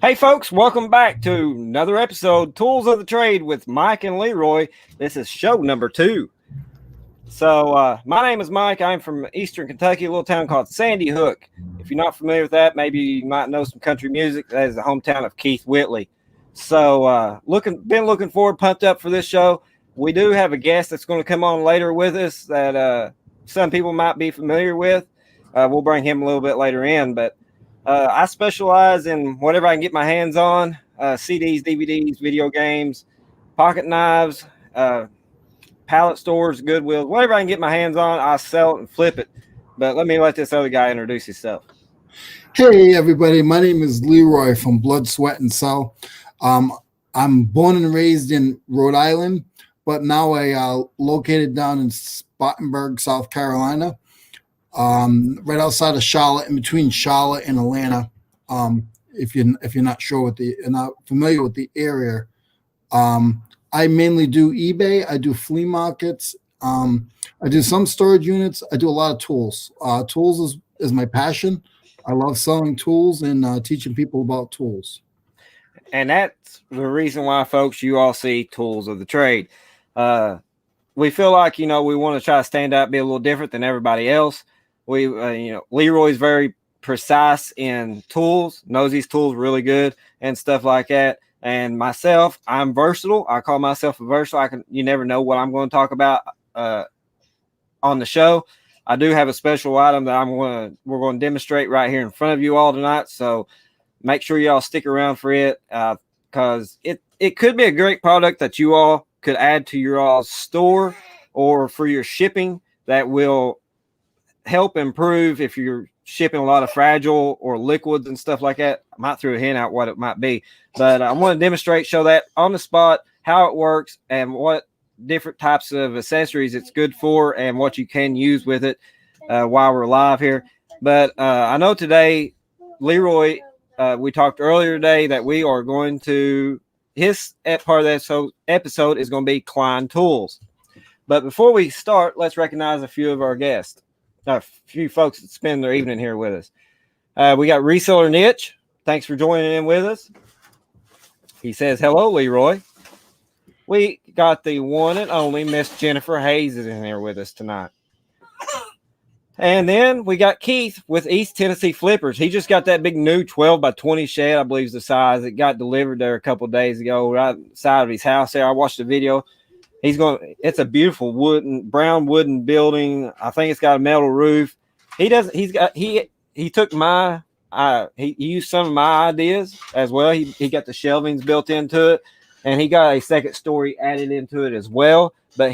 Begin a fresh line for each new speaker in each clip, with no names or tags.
Hey folks, welcome back to another episode, Tools of the Trade with Mike and LeRoy. This is show number 2. So my name is Mike. I'm from Eastern Kentucky, a little town called Sandy Hook. If you're not familiar with that, maybe you might know some country music. That is the hometown of Keith Whitley. So been looking forward, pumped up for this show. We do have a guest that's going to come on later with us that some people might be familiar with. We'll bring him a little bit later in, but I specialize in whatever I can get my hands on, CDs, DVDs, video games, pocket knives, pallet stores, Goodwill, whatever I can get my hands on, I sell it and flip it. But let me let this other guy introduce himself.
Hey, everybody. My name is LeRoy from Blood, Sweat, and Soul. I'm born and raised in Rhode Island, but now I located down in Spartanburg, South Carolina. Right outside of Charlotte, in between Charlotte and Atlanta. If you're not familiar with the area, I mainly do eBay. I do flea markets. I do some storage units. I do a lot of tools. Tools is my passion. I love selling tools and teaching people about tools.
And that's the reason why, folks, you all see Tools of the Trade. We feel like, we want to try to stand out, be a little different than everybody else. LeRoy's very precise in tools, knows these tools really good and stuff like that. And myself, I'm versatile. I call myself a versatile. You never know what I'm going to talk about on the show. I do have a special item that we're going to demonstrate right here in front of you all tonight. So make sure y'all stick around for it because it could be a great product that you all could add to your all store or for your shipping that will help improve if you're shipping a lot of fragile or liquids and stuff like that. I might throw a hint out what it might be, but I want to demonstrate, show that on the spot, how it works and what different types of accessories it's good for and what you can use with it while we're live here. But I know today, LeRoy, we talked earlier today that we are going to, his part of that episode is going to be Klein Tools. But before we start, let's recognize a few of our guests. A few folks that spend their evening here with us. We got Reseller Niche. Thanks for joining in with us. He says, hello, LeRoy. We got the one and only Miss Jennifer Hayes is in here with us tonight. And then we got Keith with East Tennessee Flippers. He just got that big new 12 by 20 shed, I believe is the size. It got delivered there a couple of days ago right outside of his house there. I watched the video. It's a beautiful brown wooden building. I think it's got a metal roof. He took he used some of my ideas as well. He got the shelvings built into it and he got a second story added into it as well. But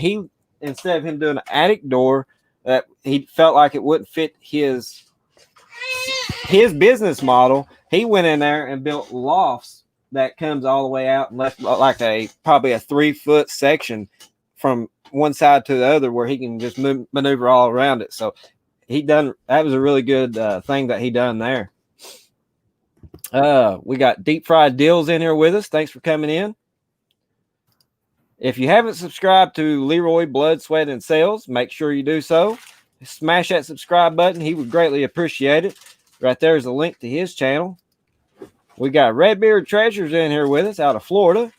instead of him doing an attic door that he felt like it wouldn't fit his business model, he went in there and built lofts that comes all the way out and left like probably a 3-foot section from one side to the other where he can just maneuver all around it. So that was a really good thing that he done there. We got Deep Fried Deals in here with us. Thanks for coming in. If you haven't subscribed to LeRoy Blood, Sweat, and Sales, make sure you do so. Smash that subscribe button. He would greatly appreciate it. Right there is a link to his channel. We got Redbeard Treasures in here with us out of Florida.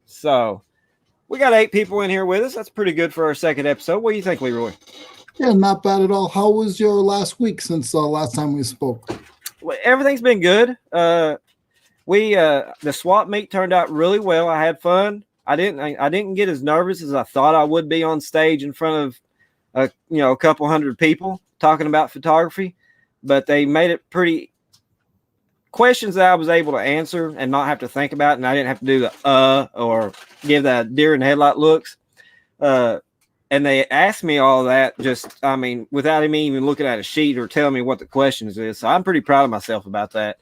So we got 8 people in here with us. That's pretty good for our second episode. What do you think, LeRoy?
Yeah, not bad at all. How was your last week since last time we spoke?
Well, everything's been good. The swap meet turned out really well. I had fun. I didn't get as nervous as I thought I would be on stage in front of a couple hundred people talking about photography. But they made it pretty questions that I was able to answer and not have to think about. And I didn't have to do the or give that deer in headlight looks. And they asked me all that without me even looking at a sheet or telling me what the questions is. So I'm pretty proud of myself about that.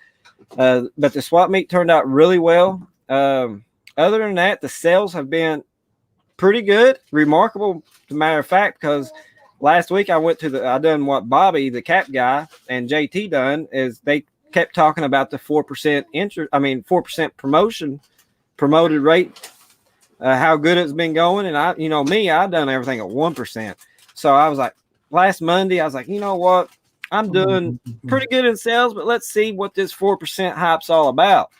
But the swap meet turned out really well. Other than that, the sales have been pretty good, remarkable, as a matter of fact, because last week I done what Bobby, the cap guy, and JT done is they kept talking about the 4% 4% promoted rate, how good it's been going. And I've done everything at 1%. So I was like, last Monday, I was like, you know what? I'm doing pretty good in sales, but let's see what this 4% hype's all about.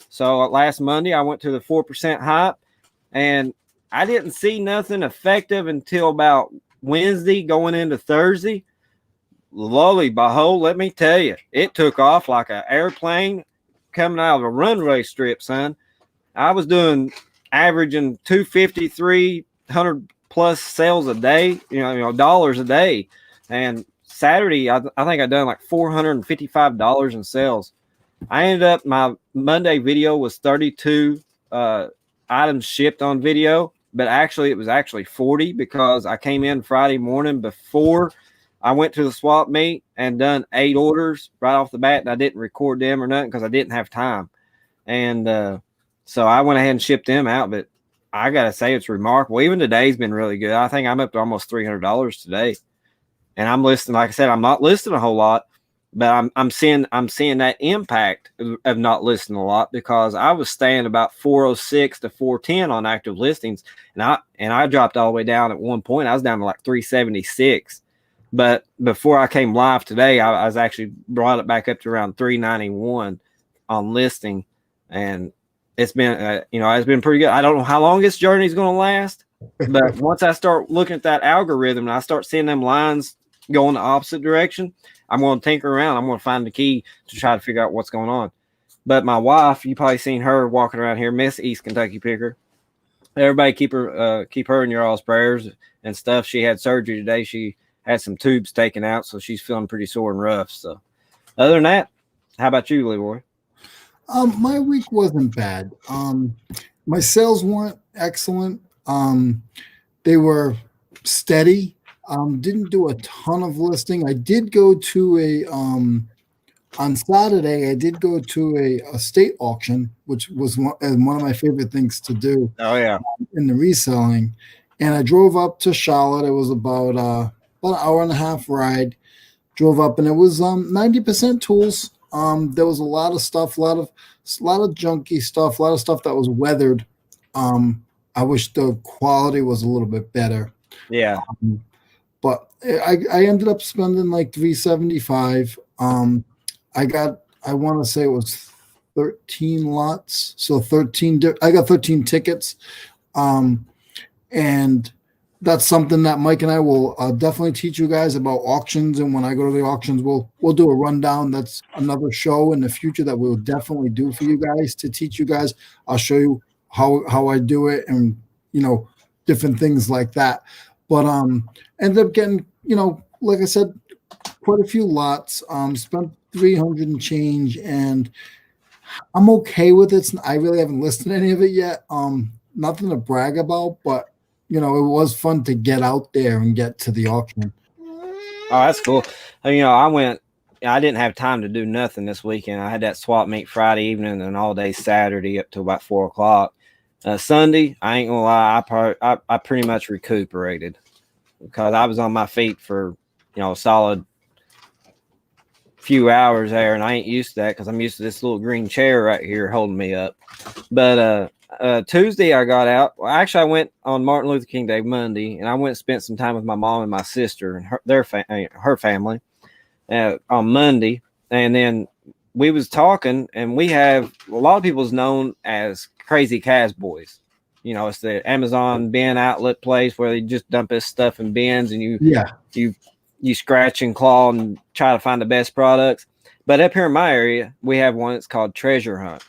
So last Monday, I went to the 4% hype, and I didn't see nothing effective until about Wednesday going into Thursday. Lowly behold, let me tell you, it took off like an airplane coming out of a runway strip, son. I was doing averaging 250, 300 plus sales a day, dollars a day. And Saturday, I think I done like $455 in sales. I ended up, my Monday video was 32 items shipped on video, but actually it was actually 40 because I came in Friday morning before I went to the swap meet and done 8 orders right off the bat, and I didn't record them or nothing because I didn't have time. And so I went ahead and shipped them out, but I got to say it's remarkable. Even today's been really good. I think I'm up to almost $300 today. And I'm listing, like I said, I'm not listing a whole lot, but I'm seeing that impact of not listing a lot because I was staying about 406 to 410 on active listings, and I dropped all the way down at one point. I was down to like 376. But before I came live today, I was actually brought it back up to around 391 on listing, and it's been it's been pretty good. I don't know how long this journey is going to last, but once I start looking at that algorithm and I start seeing them lines go in the opposite direction, I'm going to tinker around. I'm going to find the key to try to figure out what's going on. But my wife, you probably seen her walking around here, Miss East Kentucky Picker. Everybody keep her in your all's prayers and stuff. She had surgery today. She had some tubes taken out, so she's feeling pretty sore and rough. So other than that, how about you, LeRoy?
My week wasn't bad. My sales weren't excellent. They were steady. Didn't do a ton of listing. I did go to on Saturday, I did go to a state auction, which was one of my favorite things to do.
Oh, yeah.
In the reselling. And I drove up to Charlotte. It was about an hour and a half ride. Drove up, and it was 90% tools. There was a lot of stuff, a lot of junky stuff, a lot of stuff that was weathered. I wish the quality was a little bit better.
Yeah.
But I ended up spending like $375. I want to say it was 13 lots, so 13. I got 13 tickets, and that's something that Mike and I will definitely teach you guys about auctions. And when I go to the auctions, we'll do a rundown. That's another show in the future that we'll definitely do for you guys to teach you guys. I'll show you how I do it and different things like that. But ended up getting like I said, quite a few lots. Spent 300 and change, and I'm okay with it. I really haven't listed any of it yet. Nothing to brag about, but it was fun to get out there and get to the auction.
Oh, that's cool. I didn't have time to do nothing this weekend. I had that swap meet Friday evening and all day Saturday up to about 4:00. Sunday, I ain't gonna lie, I pretty much recuperated because I was on my feet for a solid few hours there, and I ain't used to that because I'm used to this little green chair right here holding me up. But Tuesday I got out. Well, actually, I went on Martin Luther King Day Monday, and I went and spent some time with my mom and my sister and her family on Monday. And then we was talking, and we have a lot of people's known as Crazy Cas Boys. It's the Amazon bin outlet place where they just dump this stuff in bins, and you scratch and claw and try to find the best products. But up here in my area, we have one that's called Treasure Hunt.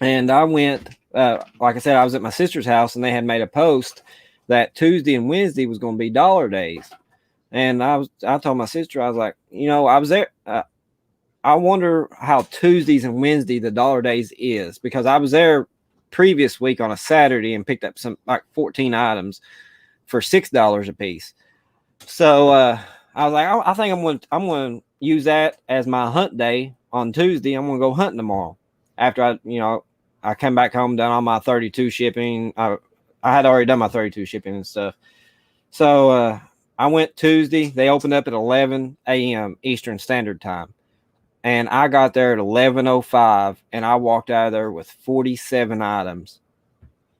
And I went, like I said, I was at my sister's house, and they had made a post that Tuesday and Wednesday was going to be dollar days. And I told my sister, I was like, I was there. I wonder how Tuesdays and Wednesday the dollar days is, because I was there previous week on a Saturday and picked up some like 14 items for $6 a piece. So I was like, I think I'm going to use that as my hunt day on Tuesday. I'm going to go hunting tomorrow after I come back home, done all my 32 shipping. I had already done my 32 shipping and stuff. So I went Tuesday. They opened up at 11 a.m. Eastern Standard Time. And I got there at 11:05, and I walked out of there with 47 items.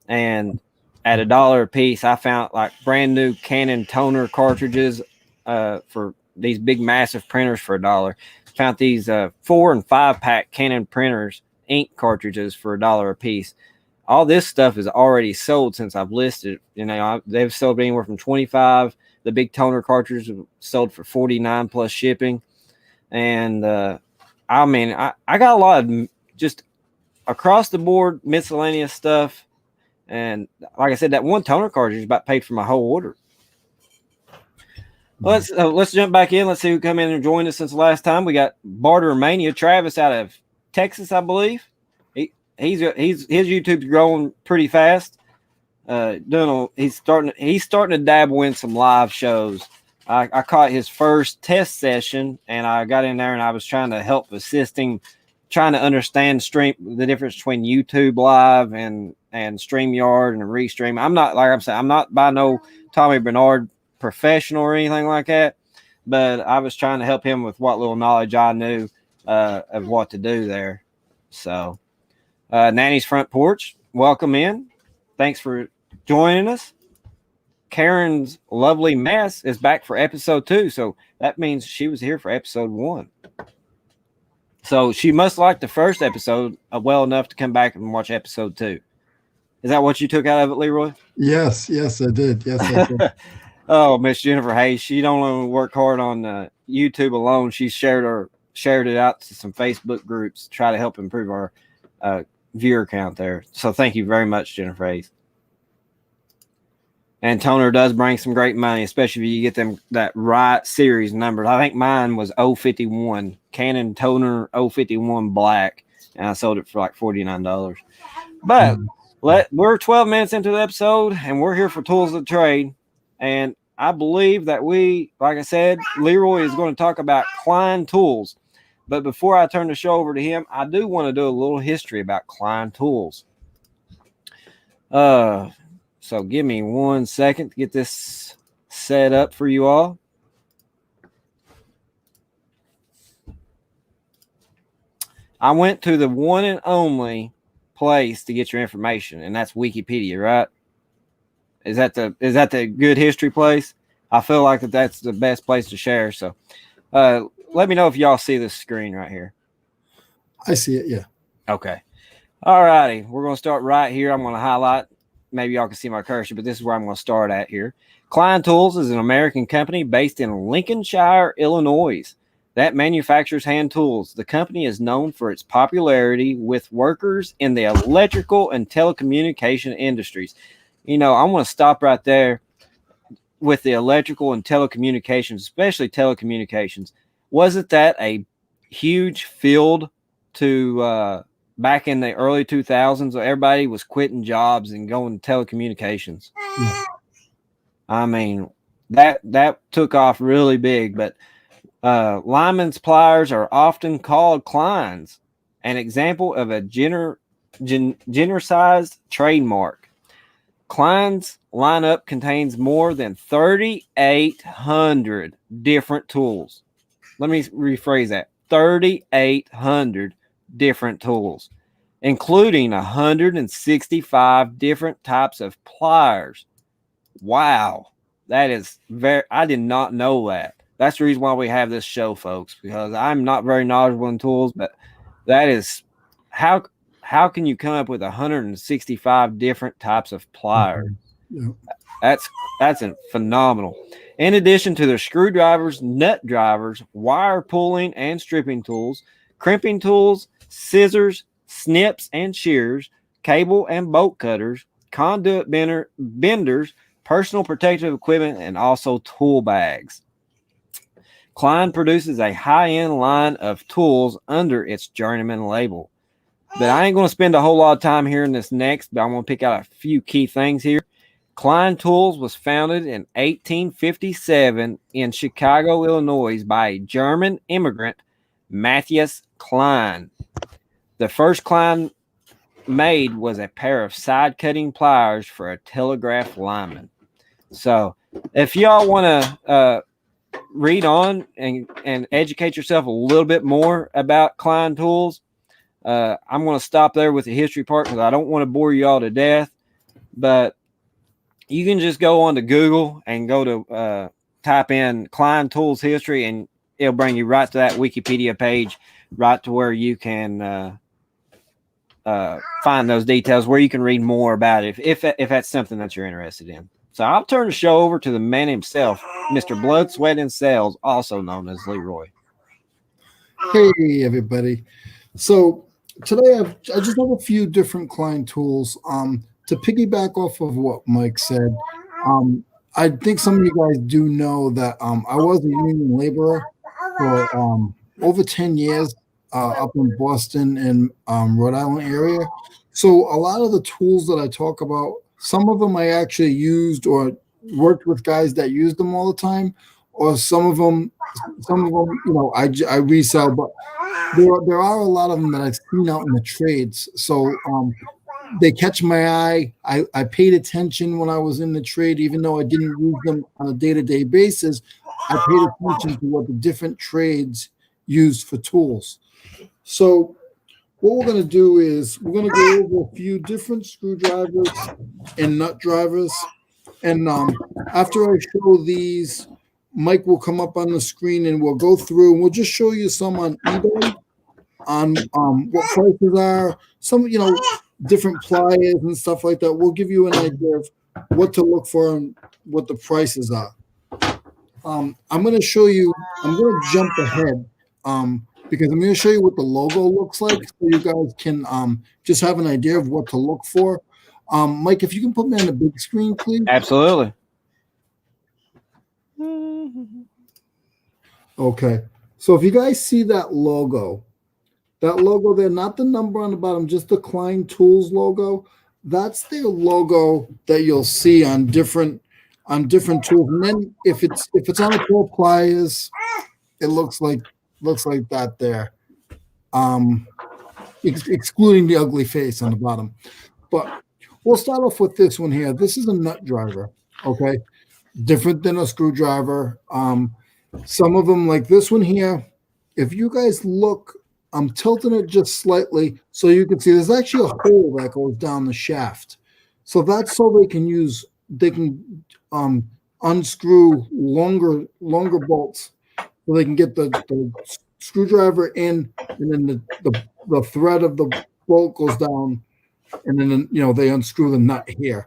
And at $1 a piece, I found like brand new Canon toner cartridges for these big massive printers for $1. Found these 4 and 5 pack Canon printers, ink cartridges for $1 a piece. All this stuff is already sold since I've listed. They've sold anywhere from 25. The big toner cartridges sold for 49 plus shipping. And I mean, I got a lot of just across the board miscellaneous stuff. And like I said, that one toner cartridge is about paid for my whole order. Let's jump back in. Let's see who come in and joined us since the last time. We got Barter Mania, Travis out of Texas, I believe. His YouTube's growing pretty fast. He's starting to dabble in some live shows. I caught his first test session, and I got in there and I was trying to help assist him, trying to understand the difference between YouTube Live and StreamYard and Restream. I'm not by no Tommy Bernard professional or anything like that, but I was trying to help him with what little knowledge I knew of what to do there. So, Nanny's Front Porch, welcome in. Thanks for joining us. Karen's Lovely Mess is back for episode 2, so that means she was here for episode 1. So she must like the first episode well enough to come back and watch episode 2. Is that what you took out of it, LeRoy?
Yes, I did. Yes, I did.
Oh, Miss Jennifer Hayes, she don't only work hard on YouTube alone. She shared it out to some Facebook groups to try to help improve our viewer count there. So thank you very much, Jennifer Hayes. And toner does bring some great money, especially if you get that right series number. I think mine was 051, Canon toner 051 black, and I sold it for like $49. But we're 12 minutes into the episode, and we're here for Tools of the Trade. And I believe that like I said, LeRoy is going to talk about Klein Tools. But before I turn the show over to him, I do want to do a little history about Klein Tools. So give me 1 second to get this set up for you all. I went to the one and only place to get your information, and that's Wikipedia, right? Is that the good history place? I feel like that's the best place to share. So let me know if y'all see this screen right here.
I see it, yeah.
Okay. All righty. We're going to start right here. I'm going to highlight. Maybe y'all can see my cursor, but this is where I'm going to start at here. Klein Tools is an American company based in Lincolnshire, Illinois, that manufactures hand tools. The company is known for its popularity with workers in the electrical and telecommunication industries. I want to stop right there with the electrical and telecommunications, especially telecommunications. Wasn't that a huge field to back in the early 2000s? Everybody was quitting jobs and going to telecommunications.
Yeah.
I mean, that took off really big, but Lineman's pliers are often called Kleins, an example of a genericized trademark. Klein's lineup contains more than 3,800 different tools. Let me rephrase that. 3,800 different tools, including 165 different types of pliers. Wow. That is I did not know that. That's the reason why we have this show, folks, because I'm not very knowledgeable in tools, but that is how can you come up with 165 different types of pliers?
Yeah.
That's phenomenal. In addition to their screwdrivers, nut drivers, wire pulling and stripping tools, crimping tools, scissors, snips and shears, cable and bolt cutters, conduit benders, personal protective equipment, and also tool bags. Klein produces a high-end line of tools under its Journeyman label. But I ain't going to spend a whole lot of time here in this next, but I'm going to pick out a few key things here. Klein Tools was founded in 1857 in Chicago, Illinois by a German immigrant, Matthias Klein. The first Klein made was a pair of side-cutting pliers for a telegraph lineman. So if y'all want to read on and educate yourself a little bit more about Klein Tools, I'm going to stop there with the history part because I don't want to bore you all to death. But you can just go on to Google and go to type in Klein Tools history, and it'll bring you right to that Wikipedia page, right to where you can find those details, where you can read more about it if that's something that you're interested in. So I'll turn the show over to the man himself, Mr. Blood, Sweat, and Cells, also known as LeRoy.
Hey, everybody. So today I just have a few different Klein tools. To piggyback off of what Mike said, I think some of you guys do know that I was a union laborer for over 10 years up in Boston and Rhode Island area. So a lot of the tools that I talk about, some of them I actually used or worked with guys that used them all the time, or some of them, I resell. But there are a lot of them that I've seen out in the trades. So they catch my eye. I paid attention when I was in the trade, even though I didn't use them on a day-to-day basis. I paid attention to what the different trades used for tools. So what we're going to do is we're going to go over a few different screwdrivers and nut drivers. And after I show these, Mike will come up on the screen and we'll go through and we'll just show you some on eBay on what prices are, some, different pliers and stuff like that. We'll give you an idea of what to look for and what the prices are. I'm going to jump ahead because I'm going to show you what the logo looks like so you guys can just have an idea of what to look for. Mike, if you can put me on the big screen, please.
Absolutely.
Okay. So if you guys see that logo there, not the number on the bottom, just the Klein Tools logo, that's their logo that you'll see on different tools. And then if it's on a 12 pliers, it looks like that there. Excluding the ugly face on the bottom. But we'll start off with this one here. This is a nut driver, okay? Different than a screwdriver. Some of them, like this one here, if you guys look, I'm tilting it just slightly so you can see there's actually a hole that goes down the shaft. So that's so they can unscrew longer bolts so they can get the screwdriver in, and then the thread of the bolt goes down, and then they unscrew the nut here.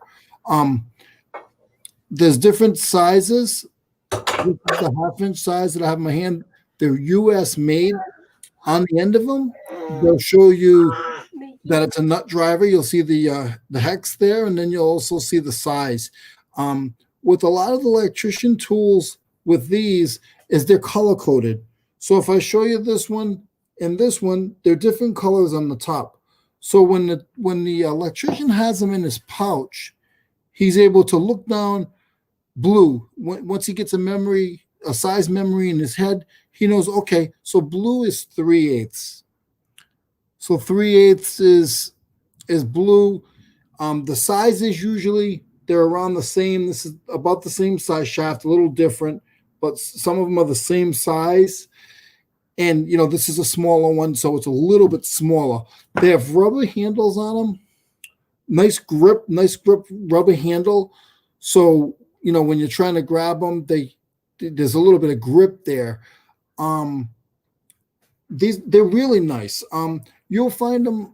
There's different sizes. This is the 1/2-inch size that I have in my hand. They're US made. On the end of them, they'll show you that it's a nut driver. You'll see the hex there, and then you'll also see the size. With a lot of the electrician tools with these is they're color coded. So if I show you this one and this one, they're different colors on the top. So when the electrician has them in his pouch, he's able to look down blue. Once he gets a size memory in his head, he knows, okay, so blue is 3/8. So 3/8 is blue. The sizes usually they're around the same. This is about the same size shaft, a little different, but some of them are the same size. And this is a smaller one, so it's a little bit smaller. They have rubber handles on them. Nice grip rubber handle. So when you're trying to grab them, there's a little bit of grip there. They're really nice. You'll find them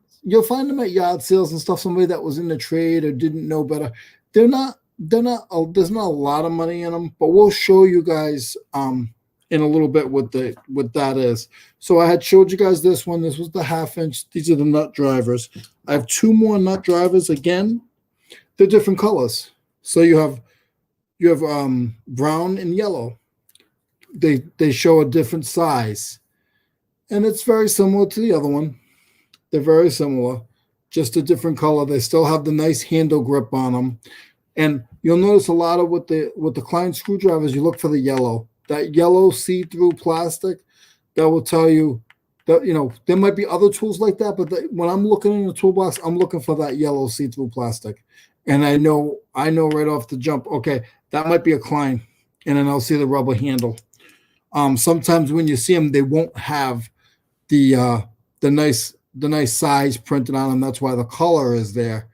at yard sales and stuff. Somebody that was in the trade or didn't know better. There's not a lot of money in them, but we'll show you guys in a little bit what that is. So I had showed you guys this one. This was the 1/2-inch. These are the nut drivers. I have two more nut drivers. Again, they're different colors. So you have brown and yellow. They show a different size, and it's very similar to the other one. They're very similar, just a different color. They still have the nice handle grip on them, and you'll notice a lot of with the Klein screwdrivers. You look for the yellow, that yellow see-through plastic. That will tell you that there might be other tools like that, but when I'm looking in the toolbox, I'm looking for that yellow see-through plastic, and I know right off the jump. Okay, that might be a Klein, and then I'll see the rubber handle. Sometimes when you see them, they won't have the nice size printed on them. That's why the color is there.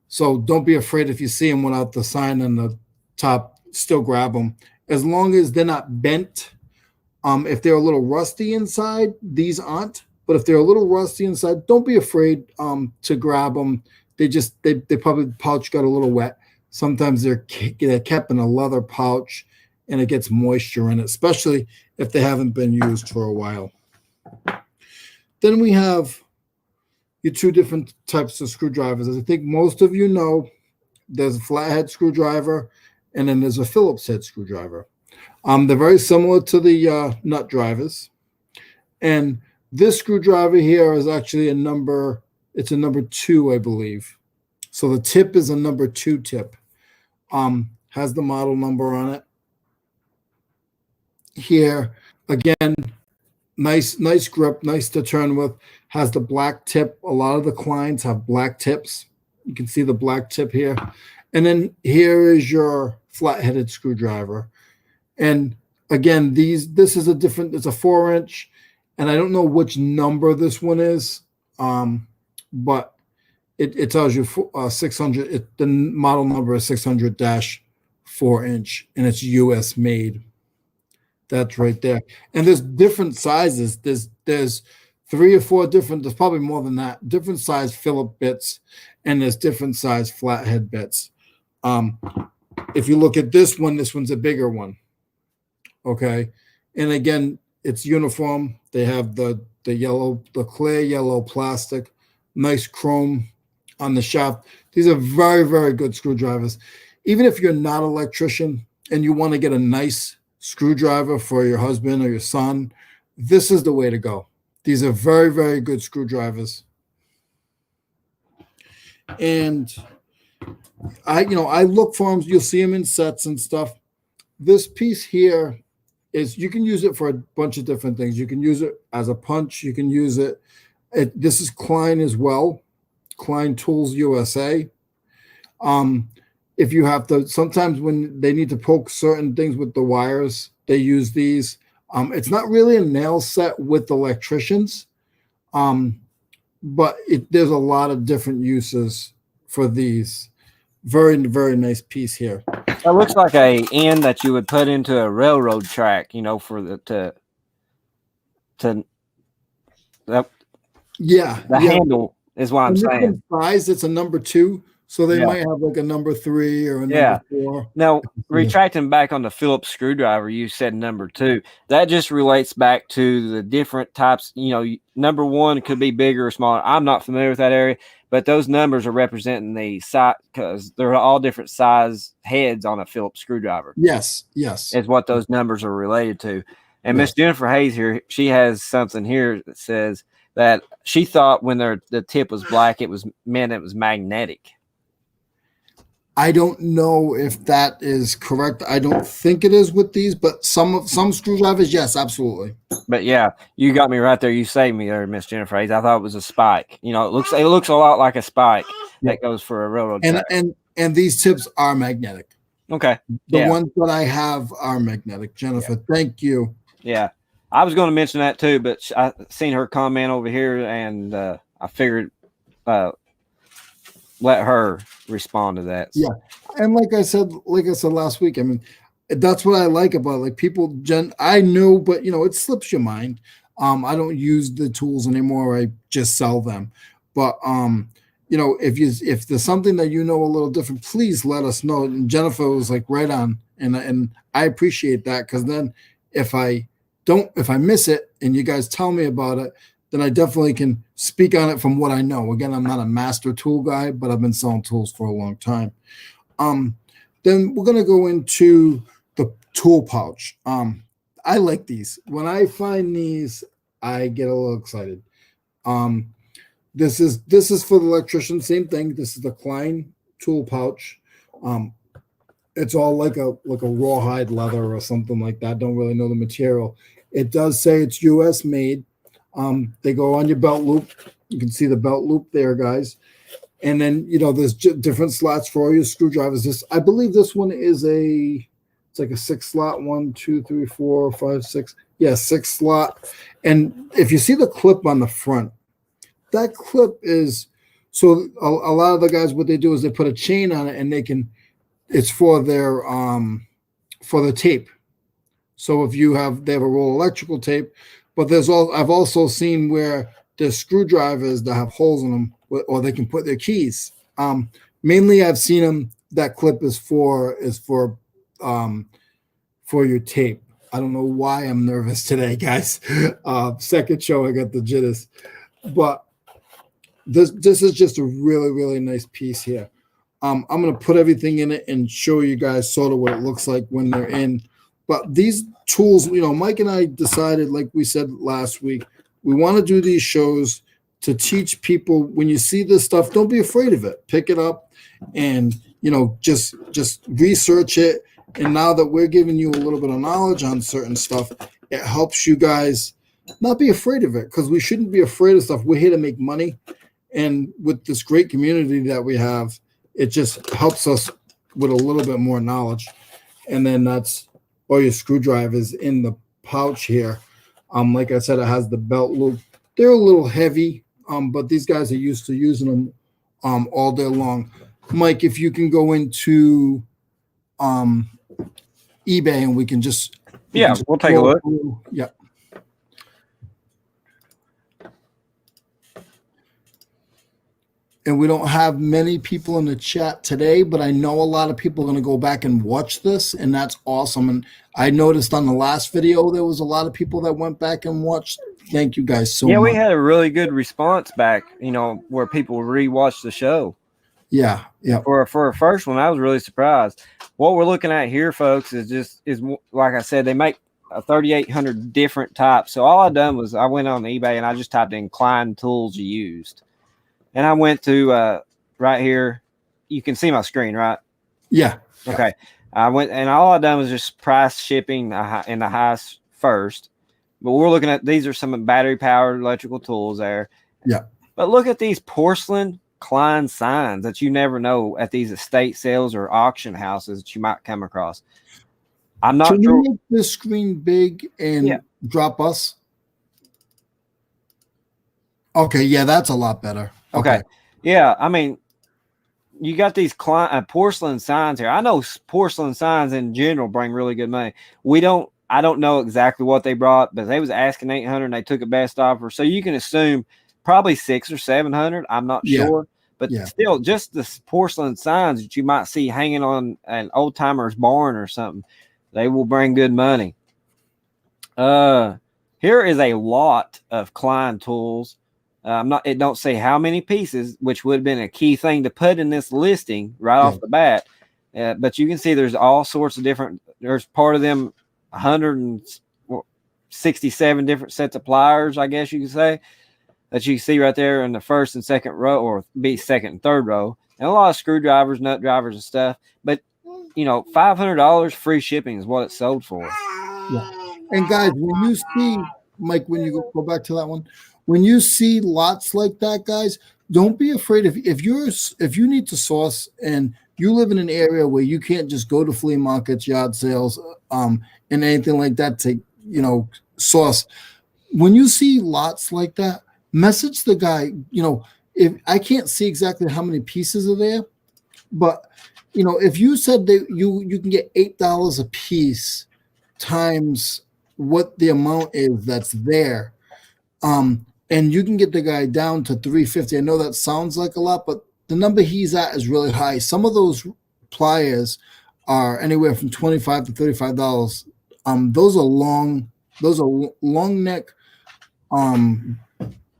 So don't be afraid if you see them without the sign on the top still grab them as long as they're not bent. If they're a little rusty inside, these aren't. But if they're a little rusty inside, don't be afraid to grab them. They probably the pouch got a little wet. Sometimes they're kept in a leather pouch, and it gets moisture in it, especially if they haven't been used for a while. Then we have your two different types of screwdrivers. As I think most of you know, there's a flathead screwdriver, and then there's a Phillips head screwdriver. They're very similar to the nut drivers. And this screwdriver here is actually a number 2, I believe. So the tip is a number 2 tip. Has the model number on it. Here, again, nice grip, nice to turn with. Has the black tip. A lot of the Kleins have black tips. You can see the black tip here. And then here is your flat-headed screwdriver. And again, this is it's a 4-inch, and I don't know which number this one is, but it tells you 600. The model number is 600-4-inch, and it's U.S. made. That's right there. And there's different sizes. There's 3 or 4 different. There's probably more than that. Different size Phillips bits, and there's different size flathead bits. If you look at this one's a bigger one. Okay, and again, it's uniform. They have the clear yellow plastic, nice chrome on the shaft. These are very, very good screwdrivers. Even if you're not an electrician and you want to get a nice screwdriver for your husband or your son, this is the way to go. These are very, very good screwdrivers. And I look for them. You'll see them in sets and stuff. This piece here is, you can use it for a bunch of different things. You can use it as a punch. You can use it. This is Klein as well. Klein Tools USA. If you have to, sometimes when they need to poke certain things with the wires, they use these. It's not really a nail set with electricians, but there's a lot of different uses for these. Very, very nice piece here.
It looks like a end that you would put into a railroad track, for the handle is what I'm saying.
Size, it's a number 2, so they might have like a number 3 or a number 4.
Now, retracting back on the Phillips screwdriver, you said number 2. That just relates back to the different types. Number 1 could be bigger or smaller. I'm not familiar with that area, but those numbers are representing the size, because they're all different size heads on a Phillips screwdriver.
Yes.
Is what those numbers are related to. And Miss Jennifer Hayes here, she has something here that says that she thought when the tip was black, it was magnetic.
I don't know if that is correct. I don't think it is with these, but some screwdrivers, yes, absolutely.
But yeah, you got me right there. You saved me there, Miss Jennifer Hayes. I thought it was a spike. It looks a lot like a spike that goes for a railroad track.
And these tips are magnetic.
Okay.
The ones that I have are magnetic. Jennifer, thank you.
Yeah. I was going to mention that too, but I seen her comment over here, and I figured let her respond to that.
Yeah. And like I said last week, I mean, that's what I like about it. Like people, I know, but it slips your mind. I don't use the tools anymore. I just sell them. But if there's something that a little different, please let us know. And Jennifer was like right on, and I appreciate that, because then if I miss it and you guys tell me about it, then I definitely can speak on it from what I know. Again, I'm not a master tool guy, but I've been selling tools for a long time. Then we're going to go into the tool pouch. I like these. When I find these, I get a little excited. This is for the electrician. Same thing. This is the Klein tool pouch. It's all like a rawhide leather or something like that. Don't really know the material. It does say it's U.S. made. They go on your belt loop. You can see the belt loop there, guys. And then, there's different slots for all your screwdrivers. I believe this one is it's like a 6 slot, 1, 2, 3, 4, 5, 6. Yeah, 6 slot. And if you see the clip on the front, that clip is, so a lot of the guys, what they do is they put a chain on it, and it's for their for the tape. So if they have a roll of electrical tape, but I've also seen where there's screwdrivers that have holes in them, or they can put their keys. Mainly I've seen them. That clip is for your tape. I don't know why I'm nervous today, guys. Second show, I got the jitters, but this is just a really, really nice piece here. I'm going to put everything in it and show you guys sort of what it looks like when they're in. But these tools, Mike and I decided, like we said last week, we want to do these shows to teach people. When you see this stuff, don't be afraid of it. Pick it up and, just research it. And now that we're giving you a little bit of knowledge on certain stuff, it helps you guys not be afraid of it, because we shouldn't be afraid of stuff. We're here to make money. And with this great community that we have, it just helps us with a little bit more knowledge. And then that's all your screwdrivers in the pouch here. Like I said, it has the belt loop. They're a little heavy, but these guys are used to using them all day long. Mike, if you can go into eBay and we can just
we'll take a look.
Yeah. And we don't have many people in the chat today, but I know a lot of people are going to go back and watch this, and that's awesome. And I noticed on the last video, there was a lot of people that went back and watched. Thank you guys so much.
Yeah, we had a really good response back, where people rewatched the show.
Yeah.
For a first one, I was really surprised. What we're looking at here, folks, is like I said, they make 3,800 different types. So all I done was I went on eBay and I just typed in Klein Tools used. And I went to right here. You can see my screen, right?
Yeah.
Okay. I went, and all I done was just price shipping in the highest first. But we're looking at, these are some battery powered electrical tools there.
Yeah.
But look at these porcelain Klein signs that you never know at these estate sales or auction houses that you might come across. I'm not
sure. Can
you
make this screen big and drop us? Okay. Yeah, that's a lot better.
Okay. Yeah. I mean, you got these porcelain signs here. I know porcelain signs in general bring really good money. I don't know exactly what they brought, but they was asking 800 and they took a best offer. So you can assume probably 600 or 700. I'm not sure, but still just the porcelain signs that you might see hanging on an old timer's barn or something, they will bring good money. Here is a lot of Klein tools. It don't say how many pieces, which would have been a key thing to put in this listing right off the bat. But you can see there's all sorts of different, there's part of them 167 different sets of pliers, I guess you could say, that you can see right there in the first and second row, or be second and third row, and a lot of screwdrivers, nut drivers and stuff. But, $500 free shipping is what it's sold for.
Yeah. And guys, when you see, Mike, when you go back to that one, when you see lots like that, guys, don't be afraid. If you need to source and you live in an area where you can't just go to flea markets, yard sales, and anything like that to, source. When you see lots like that, message the guy. If I can't see exactly how many pieces are there, but if you said that you can get $8 a piece times what the amount is that's there, and you can get the guy down to $350. I know that sounds like a lot, but the number he's at is really high. Some of those pliers are anywhere from $25 to $35. Those are long neck.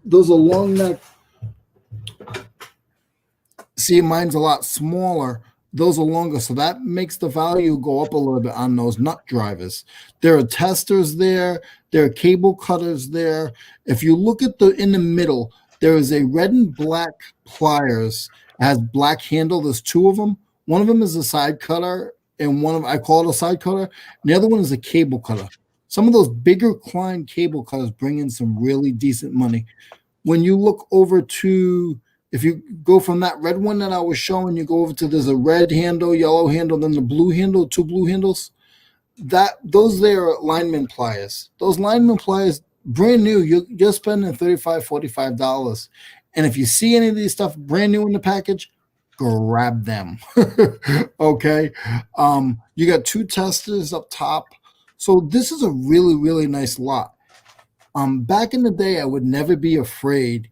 Those are long neck. See, mine's a lot smaller. Those are longer, so that makes the value go up a little bit on those nut drivers. There are testers there. There are cable cutters there. If you look at in the middle, there is a red and black pliers. It has black handle. There's two of them. One of them is a side cutter, and I call it a side cutter. And the other one is a cable cutter. Some of those bigger Klein cable cutters bring in some really decent money. When you look over to, if you go from that red one that I was showing, you go over to, there's a red handle, yellow handle, then the blue handle, two blue handles. Those there are Lineman pliers. Those Lineman pliers, brand new, you're spending $35, $45. And if you see any of these stuff brand new in the package, grab them. Okay. You got 2 testers up top. So this is a really, really nice lot. Back in the day, I would never be afraid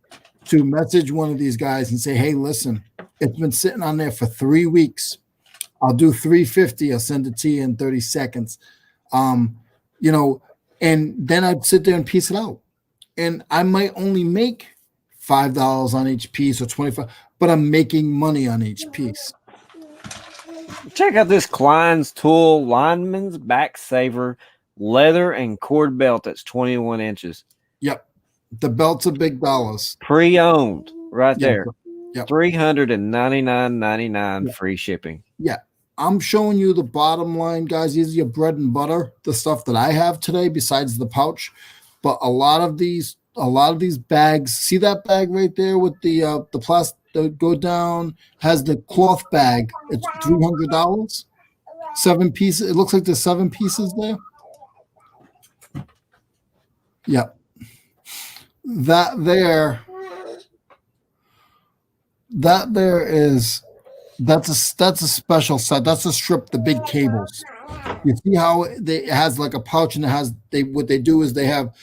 to message one of these guys and say, hey, listen, it's been sitting on there for 3 weeks. I'll do 350. I'll send it to you in 30 seconds. You know, and then I'd sit there and piece it out. And I might only make $5 on each piece or 25, but I'm making money on each piece.
Check out this Klein Tools Lineman's Back Saver leather and cord belt that's 21 inches.
Yep. The belts are big dollars.
Pre-owned right there.
Yep.
$399.99
Yep.
free shipping.
Yeah. I'm showing you the bottom line, guys. These are your bread and butter, the stuff that I have today besides the pouch. But a lot of these bags, see that bag right there with the plastic that go down, has the cloth bag. It's $300. 7 pieces. It looks like there's 7 pieces there. Yep. That there is that's a special set. That's a strip, the big cables. You see how it has like a pouch and it has what they do is they have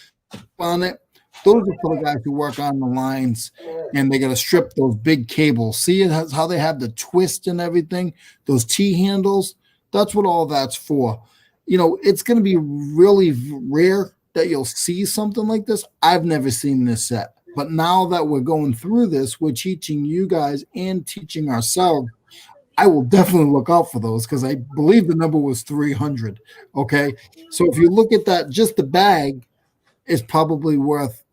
on it. Those are for the guys who work on the lines and they got to strip those big cables. See how they have the twist and everything, those T handles. That's what all that's for. You know, it's going to be really rare that you'll see something like this. I've never seen this set. But now that we're going through this, we're teaching you guys and teaching ourselves. I will definitely look out for those because I believe the number was 300. Okay. So if you look at that, just the bag is probably worth,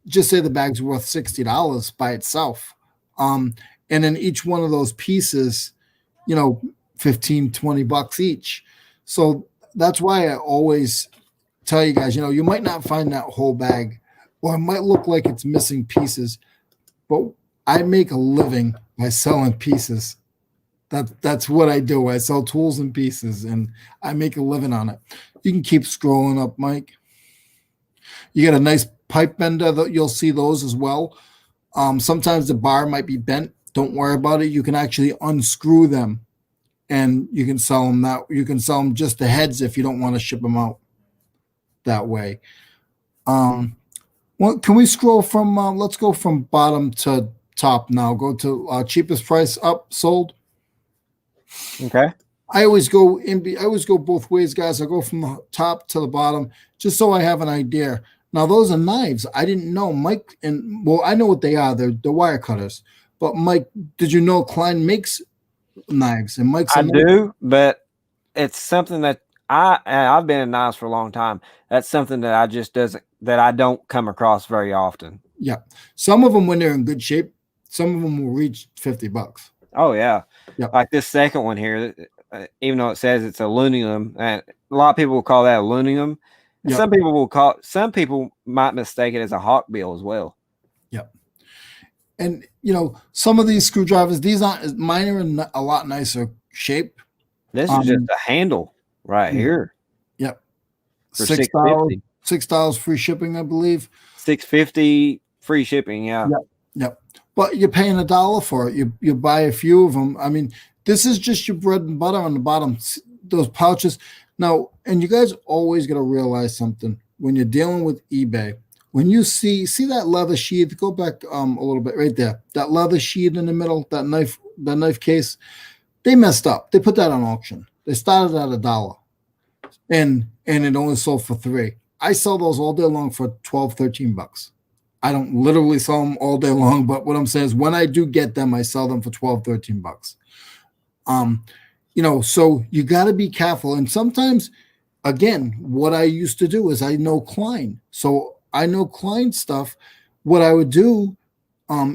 just say the bag's worth $60 by itself. And then each one of those pieces, you know, 15, 20 bucks each. So that's why I always tell you guys, you know, you might not find that whole bag or it might look like it's missing pieces, but I make a living by selling pieces. That's what I do. I sell tools and pieces and I make a living on it. You can keep scrolling up, Mike. You get a nice pipe bender that you'll see those as well. Sometimes the bar might be bent. Don't worry about it. You can actually unscrew them and you can sell them that. You can sell them just the heads if you don't want to ship them out that way. Well, can we scroll from, let's go from bottom to top now. Go to cheapest price up, sold.
Okay.
I always go both ways, guys. I go from the top to the bottom just so I have an idea. Now, those are knives. I didn't know, Mike, and well, I know what they are. They're wire cutters. But Mike, did you know Klein makes knives? And Mike's
I do, but it's something that I've been in knives for a long time. That's something that I don't come across very often.
Yeah. Some of them, when they're in good shape, some of them will reach $50.
Oh yeah.
Yep.
Like this second one here, even though it says it's aluminum, and a lot of people will call that aluminum. Yep. Some people might mistake it as a hawk bill as well.
Yep. And you know, some of these screwdrivers, mine are in a lot nicer shape.
This is just a handle right here.
Yep.
For $6.50.
$6 free shipping, I believe.
$6.50 free shipping. Yeah.
Yep. But you're paying $1 for it. You buy a few of them. I mean, this is just your bread and butter on the bottom. Those pouches. Now, and you guys always got to realize something when you're dealing with eBay. When you see that leather sheath, go back a little bit right there. That leather sheath in the middle, that knife case, they messed up. They put that on auction. They started at $1, and it only sold for $3. I sell those all day long for $12, $13. I don't literally sell them all day long, but what I'm saying is when I do get them, I sell them for $12, $13. You know, so you got to be careful. And sometimes, again, what I used to do is I know Klein. So I know Klein stuff. What I would do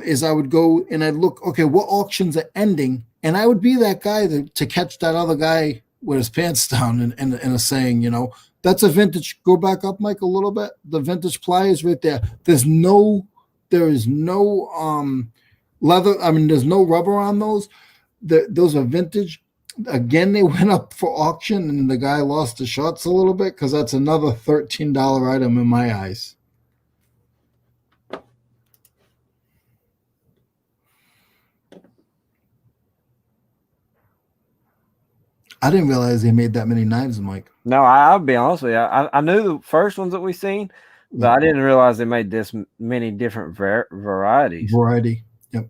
is I would go and I'd look, okay, what auctions are ending? And I would be that guy to catch that other guy with his pants down and a saying, you know, that's a vintage. Go back up, Mike, a little bit. The vintage pliers right there. There is no leather. I mean, there's no rubber on those. Those are vintage. Again, they went up for auction, and the guy lost the shots a little bit because that's another $13 item in my eyes. I didn't realize they made that many knives, Mike.
No, I'll be honest with you. I knew the first ones that we seen, but
Yeah.
I didn't realize they made this many different varieties.
Variety. Yep.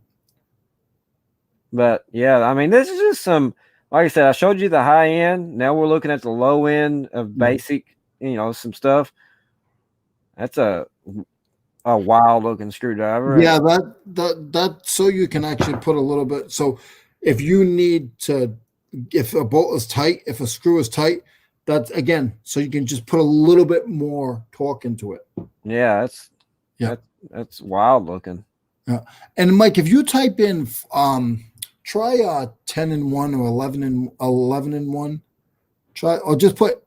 But yeah, I mean, this is just some. Like I said, I showed you the high end. Now we're looking at the low end of basic. Some stuff. That's a wild looking screwdriver.
Yeah, that so you can actually put a little bit. So if you need to, if a bolt is tight, if a screw is tight, that's again, so you can just put a little bit more torque into it.
Yeah, that's wild looking.
Yeah. And Mike, if you type in try 10 in 1 or 11 in 1, try or just put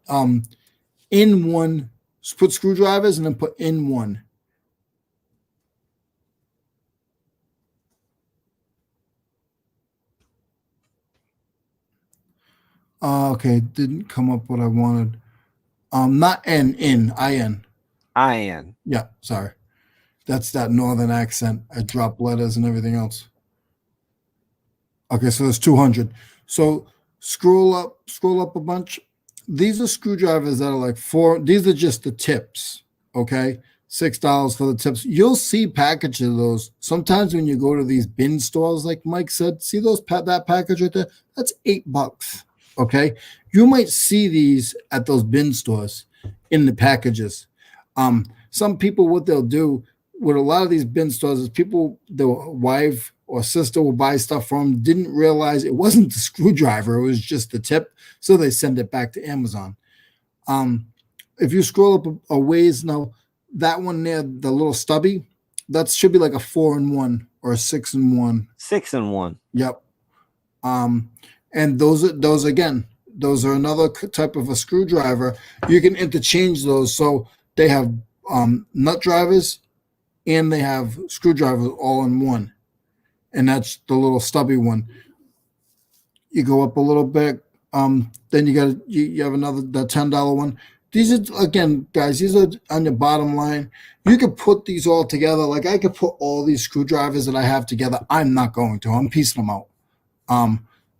in 1, put screwdrivers and then put in 1. Okay, didn't come up what I wanted. Not N, in, IN.
IN.
Yeah, sorry. That's that northern accent. I drop letters and everything else. Okay, so there's 200. So scroll up a bunch. These are screwdrivers that are like these are just the tips. Okay, $6 for the tips. You'll see packages of those. Sometimes when you go to these bin stores, like Mike said, see those that package right there? That's $8. Okay, you might see these at those bin stores in the packages. Some people, what they'll do with a lot of these bin stores is people, their wife or sister will buy stuff from, didn't realize it wasn't the screwdriver, it was just the tip, so they send it back to Amazon. If you scroll up a ways now, that one there, the little stubby, that should be like a 4 in 1 or a 6 in 1.
6 in 1.
Yep. And those are another type of a screwdriver. You can interchange those, so they have nut drivers and they have screwdrivers all in one, and that's the little stubby one. You go up a little bit, then you have another the $10 one. These are, again, guys, these are on your bottom line. You could put these all together. Like I could put all these screwdrivers that I have together. I'm not going to. I'm piecing them out.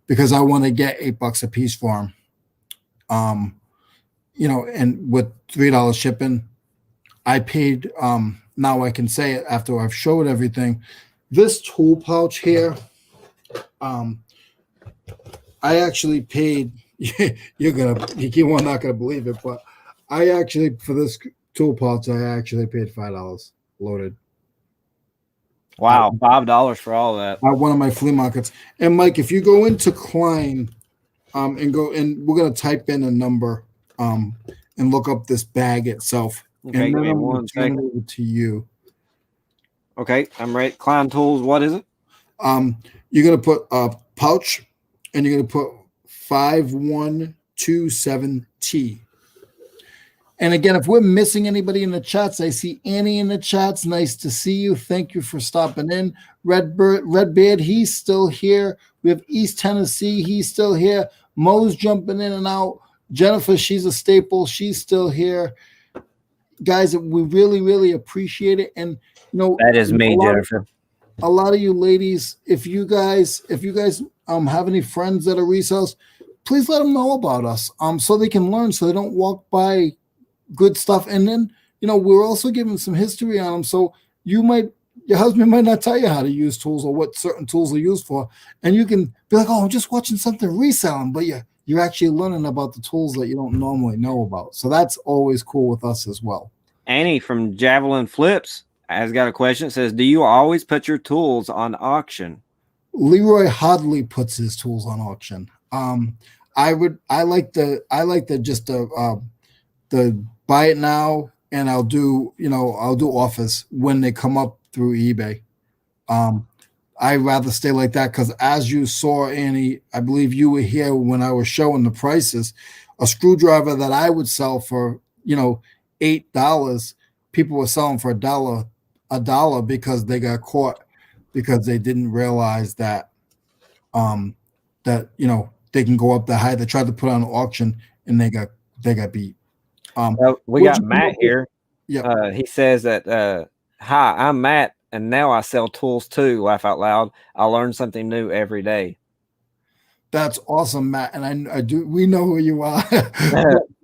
Because I want to get $8 a piece for them. And with $3 shipping, I paid. Now I can say it after I've showed everything. This tool pouch here, I actually paid. You're not gonna believe it, but I actually, for this tool pouch, I actually paid $5 loaded.
Wow, $5 for all that.
At one of my flea markets. And Mike, if you go into Klein, and we're gonna type in a number, and look up this bag itself.
Okay,
and
give
then
me
I'm
one
gonna turn it
second.
over to you.
Okay, I'm ready. Klein Tools, what is it?
You're gonna put a pouch, and you're gonna put 5127T. And again, if we're missing anybody in the chats, I see Annie in the chats. Nice to see you. Thank you for stopping in. Redbeard, he's still here. We have East Tennessee, he's still here. Mo's jumping in and out. Jennifer, she's a staple. She's still here. Guys, we really, really appreciate it. And
that is me, Jennifer.
A lot of you ladies, if you guys have any friends that are resellers, please let them know about us. So they can learn, so they don't walk by good stuff. And then, we're also giving some history on them. So your husband might not tell you how to use tools or what certain tools are used for. And you can be like, oh, I'm just watching something reselling, but you're actually learning about the tools that you don't normally know about. So that's always cool with us as well.
Annie from Javelin Phillips has got a question. It says, do you always put your tools on auction?
LeRoy Hodley puts his tools on auction. I like the buy it now, and I'll do offers when they come up through eBay. I'd rather stay like that because, as you saw, Annie, I believe you were here when I was showing the prices. A screwdriver that I would sell for $8, people were selling for $1 because they got caught because they didn't realize that they can go up that high. They tried to put on an auction and they got beat.
We got Matt here.
Yeah.
He says that, hi, I'm Matt, and now I sell tools too. Laugh out loud. I learn something new every day.
That's awesome, Matt. And I do, we know who you are.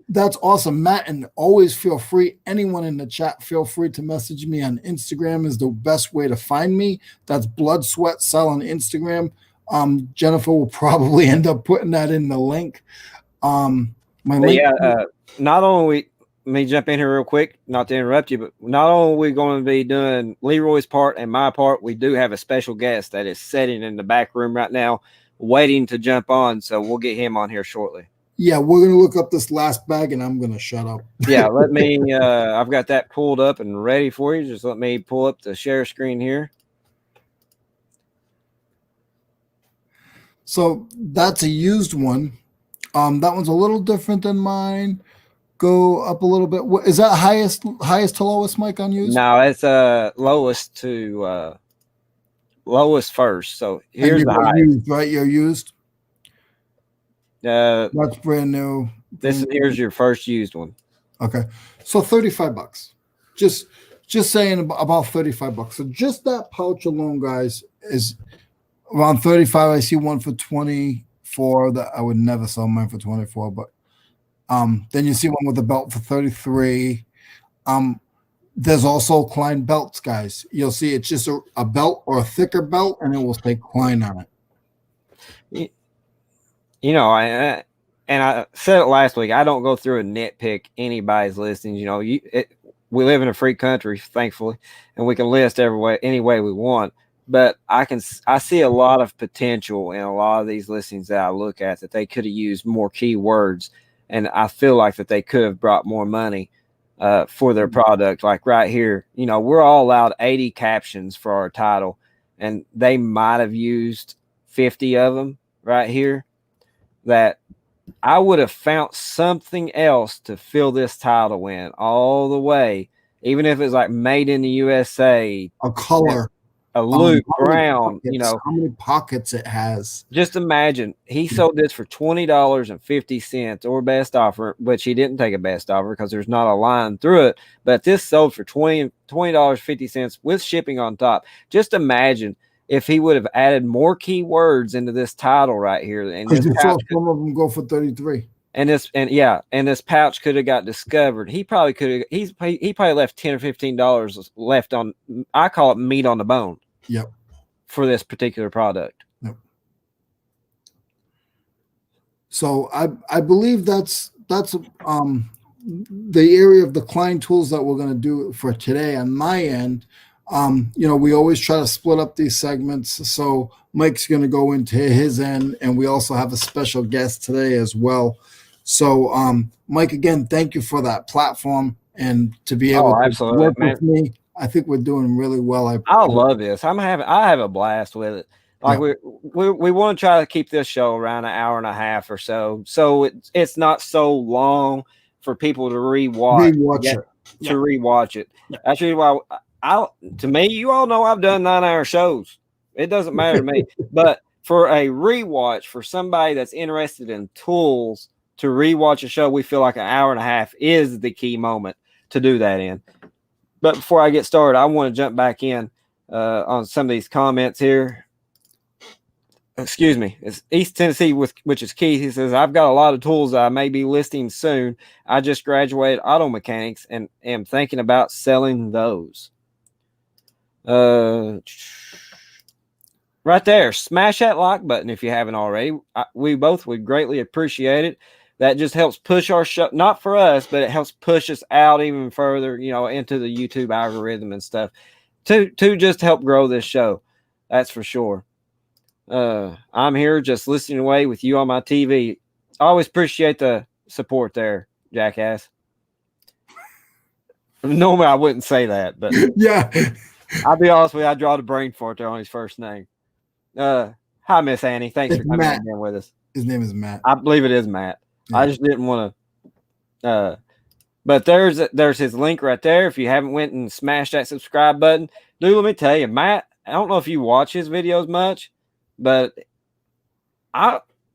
That's awesome, Matt. And always feel free, anyone in the chat, feel free to message me on Instagram is the best way to find me. That's Blood, Sweat, Cell on Instagram. Jennifer will probably end up putting that in the link. My link.
Yeah, not only let me jump in here real quick, not to interrupt you, but not only are we going to be doing LeRoy's part and my part, we do have a special guest that is sitting in the back room right now, waiting to jump on. So we'll get him on here shortly.
Yeah, we're going to look up this last bag, and I'm going to shut up.
Yeah, let me, I've got that pulled up and ready for you. Just let me pull up the share screen here.
So that's a used one. That one's a little different than mine. Go up a little bit. What is that highest to lowest, Mike, on used?
No, it's lowest to lowest first. So here's the highest.
Used, right? You're used.
That's
brand new.
Here's your first used one.
Okay, so $35. Just saying about $35. So just that pouch alone, guys, is around 35. I see one for 24 that I would never sell mine for 24, but then you see one with a belt for 33. There's also Klein belts, guys. You'll see it's just a belt or a thicker belt, and it will say Klein on it.
You know, I said it last week. I don't go through and nitpick anybody's listings. You know, we live in a free country, thankfully, and we can list any way we want. But I see a lot of potential in a lot of these listings that I look at that they could have used more keywords, and I feel like that they could have brought more money for their product. Like right here, you know, we're all allowed 80 captions for our title, and they might have used 50 of them right here. That I would have found something else to fill this title in all the way, even if it's like made in the USA,
a color,
a loop, brown,
you know, how many pockets it has.
Just imagine he sold this for $20.50 or best offer, which he didn't take a best offer because there's not a line through it. But this sold for $20.50 with shipping on top. Just imagine if he would have added more keywords into this title right here, and this
some of them go for 33.
And this pouch could have got discovered. He probably could have. He probably left $10 or $15 left on. I call it meat on the bone.
Yep.
For this particular product.
Yep. So I believe that's the area of the Klein tools that we're going to do for today on my end. You know, we always try to split up these segments. So Mike's going to go into his end, and we also have a special guest today as well. So, Mike, again, thank you for that platform and to be able to work with me. I think we're doing really well.
I love this. I have a blast with it. Like we want to try to keep this show around an hour and a half or so. So it's not so long for people to rewatch it. Yeah. Actually, why to me, you all know I've done 9-hour shows. It doesn't matter to me. But for a rewatch, for somebody that's interested in tools to rewatch a show, we feel like an hour and a half is the key moment to do that in. But before I get started, I want to jump back in on some of these comments here. Excuse me. It's East Tennessee, which is Keith. He says, I've got a lot of tools that I may be listing soon. I just graduated auto mechanics and am thinking about selling those. Right there. Smash that like button if you haven't already. We both would greatly appreciate it. That just helps push our show, not for us, but it helps push us out even further, you know, into the YouTube algorithm and stuff to just help grow this show. That's for sure. I'm here just listening away with you on my TV. I always appreciate the support there, jackass. Normally I wouldn't say that, but
yeah.
I'll be honest with you, I draw the brain fart there on his first name. Hi, Miss Annie. Thanks for coming in with us.
His name is Matt.
I believe it is Matt. Yeah. I just didn't want to. But there's his link right there. If you haven't went and smashed that subscribe button, dude, let me tell you, Matt. I don't know if you watch his videos much, but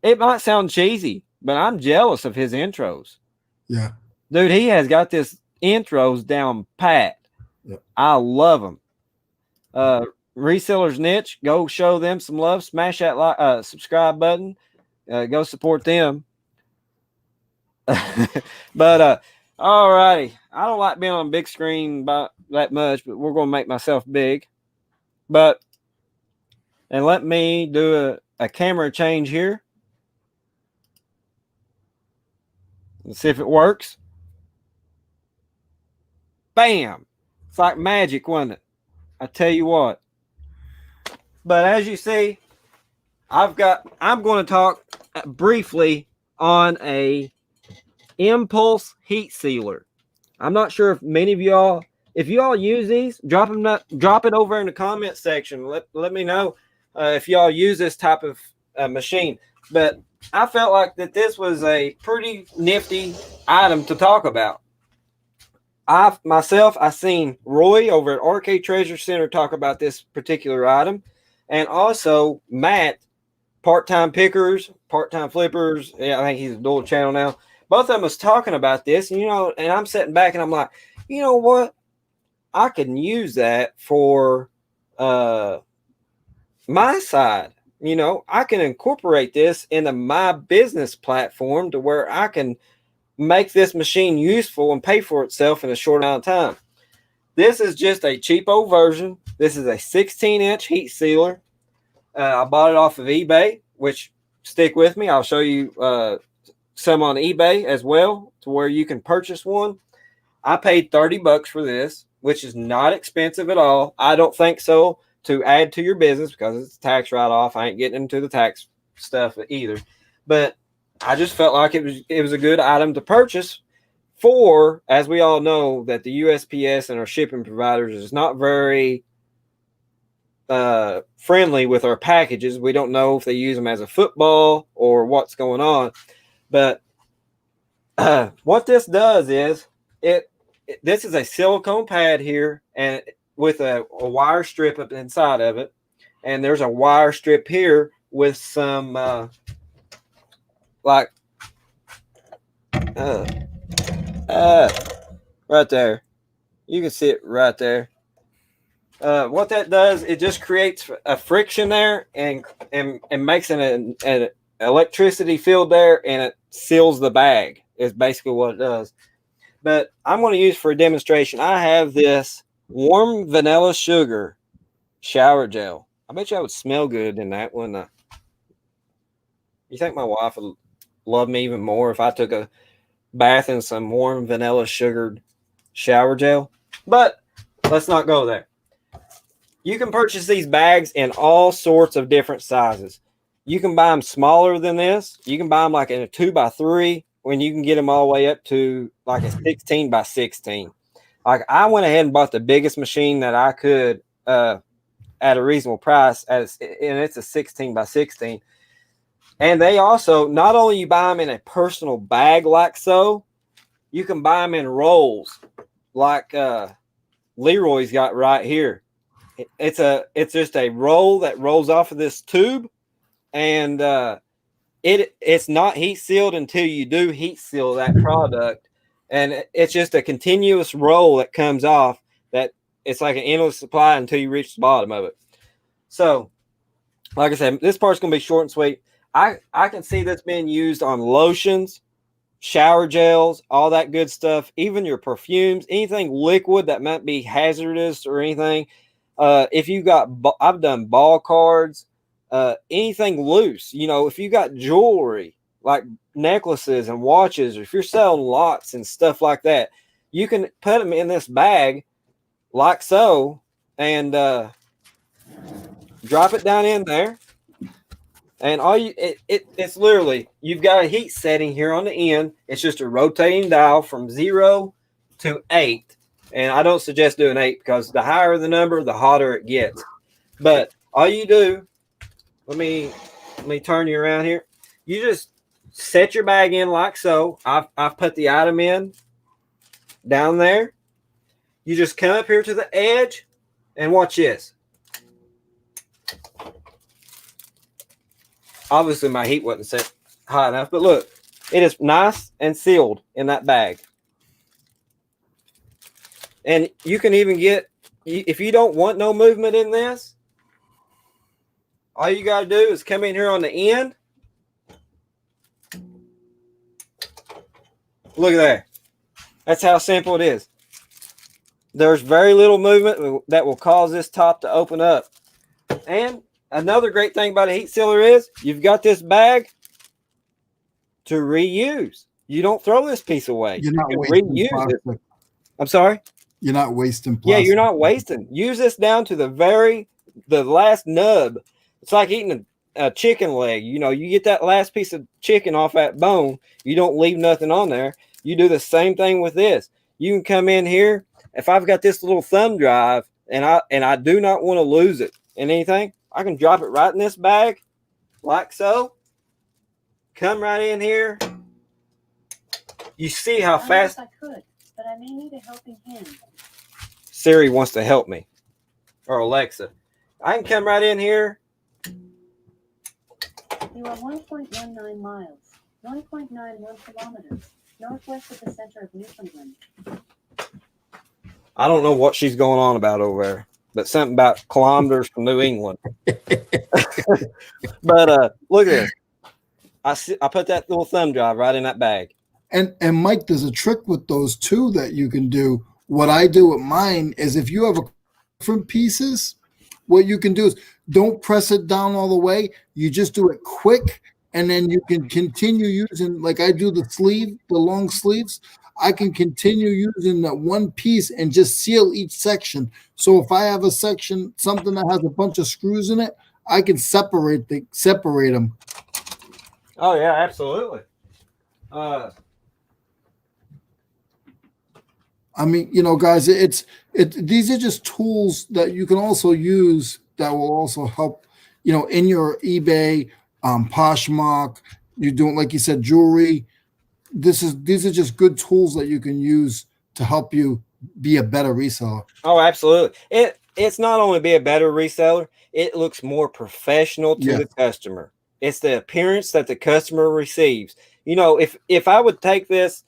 it might sound cheesy, but I'm jealous of his intros.
Yeah,
dude, he has got this intros down pat. Yep. I love them. Resellers Niche, go show them some love. Smash that subscribe button. Go support them. But all righty. I don't like being on a big screen by that much, but we're going to make myself big. But and let me do a camera change here. Let's see if it works. Bam! It's like magic, wasn't it? I tell you what. But as you see, I'm going to talk briefly on a impulse heat sealer. I'm not sure if many of y'all, if y'all use these, drop it over in the comment section. Let me know if y'all use this type of machine. But I felt like that this was a pretty nifty item to talk about. I seen Roy over at Arcade Treasure Center talk about this particular item, and also Matt, Part-Time Pickers, Part-Time Flippers. Yeah, I think he's a dual channel now. Both of them was talking about this, and and I'm sitting back and I'm like, you know what? I can use that for my side. I can incorporate this into my business platform to where I can make this machine useful and pay for itself in a short amount of time. This is just a cheapo version. This is a 16-inch heat sealer. I bought it off of eBay, which stick with me. I'll show you some on eBay as well to where you can purchase one. I paid $30 for this, which is not expensive at all. I don't think so to add to your business because it's a tax write-off. I ain't getting into the tax stuff either. But I just felt like it was a good item to purchase for, as we all know, that the USPS and our shipping providers is not very friendly with our packages. We don't know if they use them as a football or what's going on. But what this does is this is a silicone pad here, and with a wire strip up inside of it, and there's a wire strip here with some right there. You can see it right there. What that does, it just creates a friction there and makes an electricity field there, and it seals the bag. Is basically what it does. But I'm going to use for a demonstration. I have this warm vanilla sugar shower gel. I bet you I would smell good in that one. You think my wife would love me even more if I took a bath in some warm vanilla sugared shower gel? But let's not go there. You can purchase these bags in all sorts of different sizes. You can buy them smaller than this. You can buy them like in a 2x3, when you can get them all the way up to like a 16x16. Like I went ahead and bought the biggest machine that I could at a reasonable price, and it's a 16x16. And they also, not only you buy them in a personal bag like so, you can buy them in rolls like LeRoy's got right here. It's just a roll that rolls off of this tube, and it's not heat sealed until you do heat seal that product, and it's just a continuous roll that comes off. That it's like an endless supply until you reach the bottom of it. So, like I said, this part's gonna be short and sweet. I can see this being used on lotions, shower gels, all that good stuff, even your perfumes, anything liquid that might be hazardous or anything. If you got, I've done ball cards, anything loose, if you got jewelry like necklaces and watches, or if you're selling lots and stuff like that, you can put them in this bag like so, and drop it down in there. And it's literally, you've got a heat setting here on the end. It's just a rotating dial from 0 to 8. And I don't suggest doing 8 because the higher the number, the hotter it gets. But all you do, let me turn you around here. You just set your bag in like so. I've put the item in down there. You just come up here to the edge and watch this. Obviously, my heat wasn't set high enough, but look, it is nice and sealed in that bag. And you can even get, if you don't want no movement in this, all you got to do is come in here on the end Look at that. That's how simple it is. There's very little movement that will cause this top to open up. And another great thing about a heat sealer is you've got this bag to reuse. You don't throw this piece away.
You're not
you
wasting
reuse
plastic.
it. I'm sorry?
You're not wasting
Yeah,
plastic.
you're not wasting. Use this down to the last nub. It's like eating a chicken leg. You know, you get that last piece of chicken off that bone. You don't leave nothing on there. You do the same thing with this. You can come in here. If I've got this little thumb drive and I do not want to lose it in anything, I can drop it right in this bag like so. Come right in here. You see how fast.
I could, but I may need a helping hand.
Siri wants to help me, or Alexa. I can come right in here.
You are 1.19 miles, 1.91 kilometers, northwest of the center of Newfoundland.
I don't know what she's going on about over there, but something about kilometers from New England. But look at this. I put that little thumb drive right in that bag.
And Mike, there's a trick with those too that you can do. What I do with mine is if you have different pieces, what you can do is don't press it down all the way. You just do it quick, and then you can continue using, like I do the sleeve, the long sleeves. I can continue using that one piece and just seal each section. So if I have a section, something that has a bunch of screws in it, I can separate them.
Oh yeah, absolutely.
I mean, you know, guys, these are just tools that you can also use that will also help, you know, in your eBay, Poshmark, you're doing, like you said, jewelry. These are just good tools that you can use to help you be a better reseller.
Oh, absolutely. It's not only be a better reseller, it looks more professional to the customer. It's the appearance that the customer receives. You know, if I would take this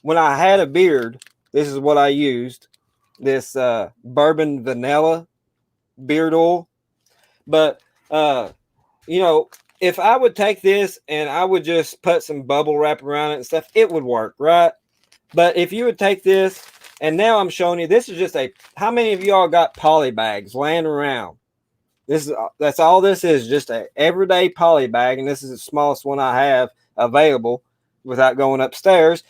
when I had a beard, this is what I used, this bourbon vanilla beard oil. But, you know, if I would take this and I would just put some bubble wrap around it and stuff, it would work, right? But if you would take this, and now I'm showing you, this is just how many of y'all got poly bags laying around? That's all this is, just a everyday poly bag, and this is the smallest one I have available without going upstairs.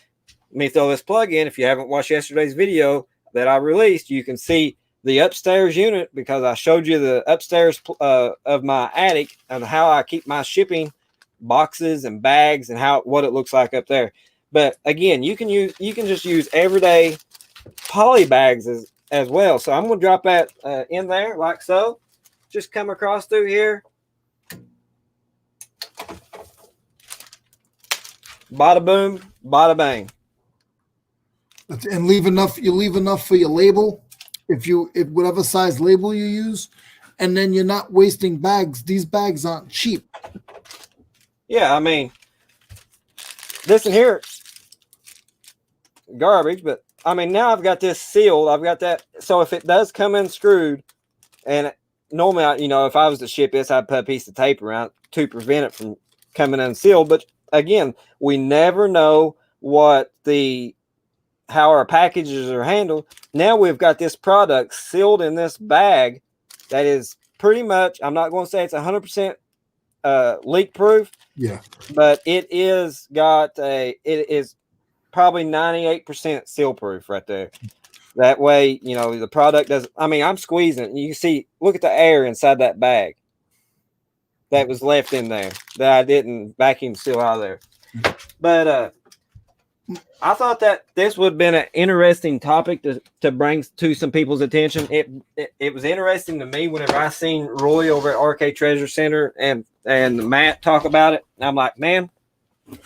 Let me throw this plug in. If you haven't watched yesterday's video that I released, you can see the upstairs unit because I showed you the upstairs of my attic and how I keep my shipping boxes and bags and what it looks like up there. But again, you can just use everyday poly bags as well. So I'm going to drop that in there like so. Just come across through here. Bada boom, bada bang.
And leave enough for your label, if whatever size label you use, and then you're not wasting bags. These bags aren't cheap.
Yeah, I mean, this in here, garbage, but I mean, now I've got this sealed. I've got that. So if it does come in screwed, and normally, you know, if I was to ship this, I'd put a piece of tape around to prevent it from coming unsealed. But again, we never know how our packages are handled. Now we've got this product sealed in this bag that is pretty much, I'm not going to say it's 100% leak proof.
Yeah.
But it is probably 98% seal proof right there. That way, you know, the product doesn't, I mean, I'm squeezing. You can see, look at the air inside that bag that was left in there that I didn't vacuum seal out of there. But I thought that this would have been an interesting topic to bring to some people's attention. It was interesting to me whenever I seen Roy over at RK Treasure Center and Matt talk about it. I'm like, man,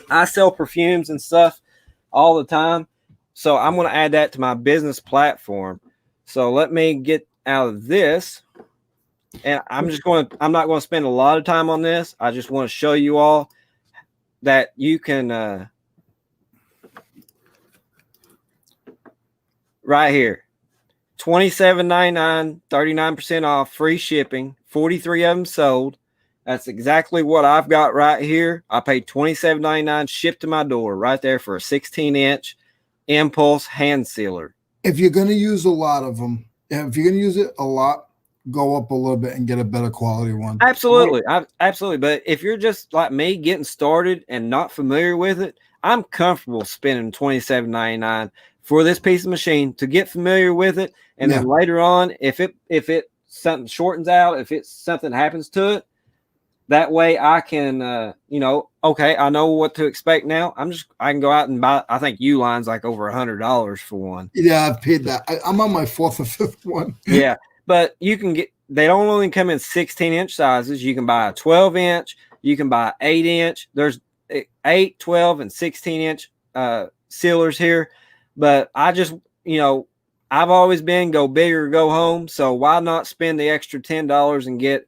I sell perfumes and stuff all the time. So I'm going to add that to my business platform. So let me get out of this. And I'm not going to spend a lot of time on this. I just want to show you all that you can, right here, $27.99, 39% off, free shipping, 43 of them sold. That's exactly what I've got right here. I paid $27.99 shipped to my door right there for a 16-inch impulse hand sealer.
If you're going to use a lot of them, if you're going to use it a lot, go up a little bit and get a better quality one.
Absolutely. Absolutely. But if you're just like me getting started and not familiar with it, I'm comfortable spending $27.99 for this piece of machine to get familiar with it. And then later on, if it something shortens out, if it's something happens to it, that way I can, okay, I know what to expect now. I can go out and buy, I think Uline's like over $100 for one.
Yeah, I've paid that. I'm on my 4th or 5th one.
Yeah, but you can get, they don't only come in 16-inch sizes. You can buy a 12-inch, you can buy 8-inch. There's 8, 12, and 16-inch sealers here. But I just, I've always been go big or go home. So why not spend the extra $10 and get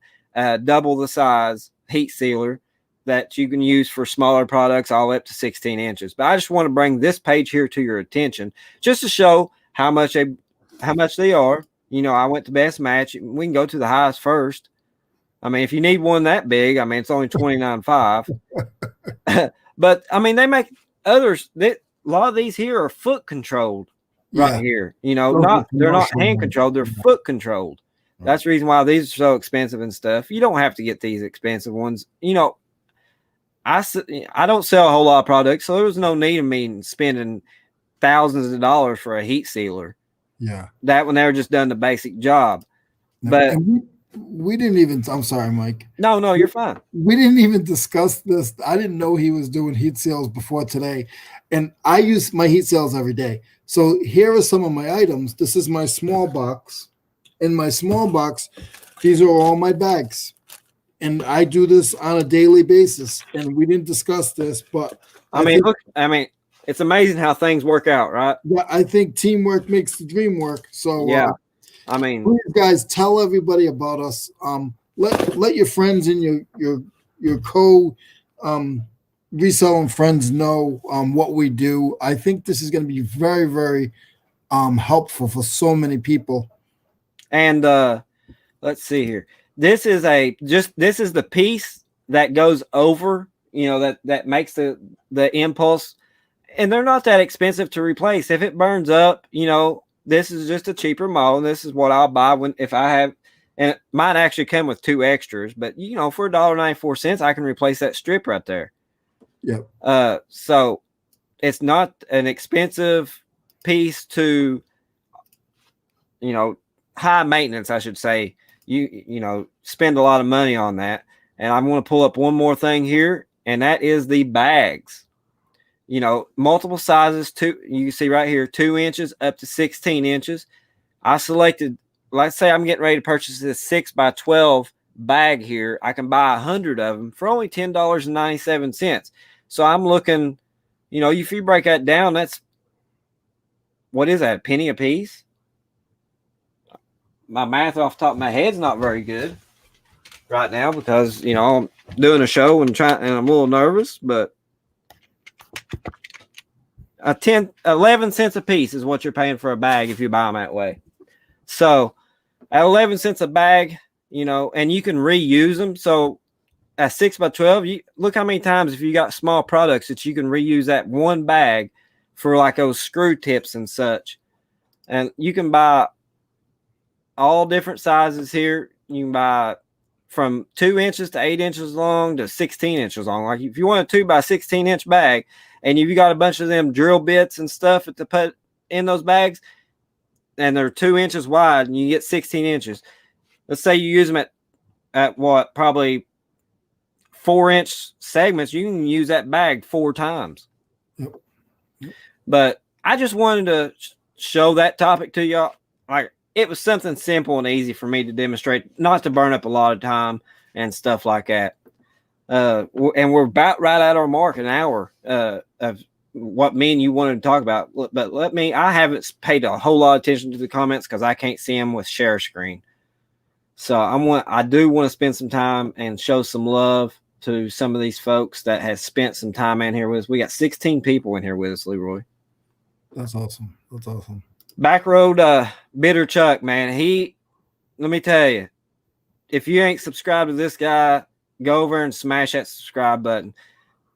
double the size heat sealer that you can use for smaller products all up to 16 inches. But I just want to bring this page here to your attention just to show how much they are. I went to best match. We can go to the highest first. I mean, if you need one that big, I mean, it's only $29.5. But I mean, they make others. A lot of these here are foot controlled right here. They're not hand controlled. They're foot controlled. That's the reason why these are so expensive and stuff. You don't have to get these expensive ones. I don't sell a whole lot of products, so there's no need of me spending thousands of dollars for a heat sealer.
Yeah.
That when they were just done the basic job.
No,
but
we didn't even, I'm sorry, Mike.
No, you're fine.
We didn't even discuss this. I didn't know he was doing heat seals before today. And I use my heat seals every day. So here are some of my items. This is my small box. In my small box, these are all my bags. And I do this on a daily basis. And we didn't discuss this, but
I mean, it's amazing how things work out, right?
Yeah, I think teamwork makes the dream work. So
yeah, I mean,
please, guys, tell everybody about us. Let your friends and your reselling friends know what we do. I think this is going to be very, very helpful for so many people.
And let's see here. This is the piece that goes over, that makes the impulse, and they're not that expensive to replace. If it burns up, this is just a cheaper model. And this is what I'll buy if I have, and it might actually come with 2 extras, but for $1.94, I can replace that strip right there.
Yeah.
So it's not an expensive piece to, high maintenance, I should say. You spend a lot of money on that. And I'm going to pull up one more thing here, and that is the bags. Multiple sizes. You can see right here, 2 inches up to 16 inches. I selected, let's say I'm getting ready to purchase this 6x12 bag here. I can buy 100 of them for only $10.97. So I'm looking, if you break that down, that's, what is that, a penny a piece? My math off the top of my head is not very good right now because, I'm doing a show and I'm a little nervous, but 11 cents a piece is what you're paying for a bag if you buy them that way. So at 11 cents a bag, and you can reuse them. So at 6x12, look how many times if you got small products that you can reuse that one bag for like those screw tips and such. And you can buy all different sizes here. You can buy from 2 inches to 8 inches long to 16 inches long. Like if you want a 2x16 bag, and if you got a bunch of them drill bits and stuff to put in those bags, and they're 2 inches wide, and you get 16 inches. Let's say you use them at what, probably 4-inch segments. You can use that bag 4 times.
Yep.
But I just wanted to show that topic to y'all. Like, it was something simple and easy for me to demonstrate, not to burn up a lot of time and stuff like that. And we're about right at our mark, an hour of what me and you wanted to talk about. But I haven't paid a whole lot of attention to the comments because I can't see them with share screen. So I do want to spend some time and show some love to some of these folks that has spent some time in here with us. We got 16 people in here with us, LeRoy.
That's awesome. That's awesome.
Backroad Bitter Chuck, man. Let me tell you, if you ain't subscribed to this guy, go over and smash that subscribe button.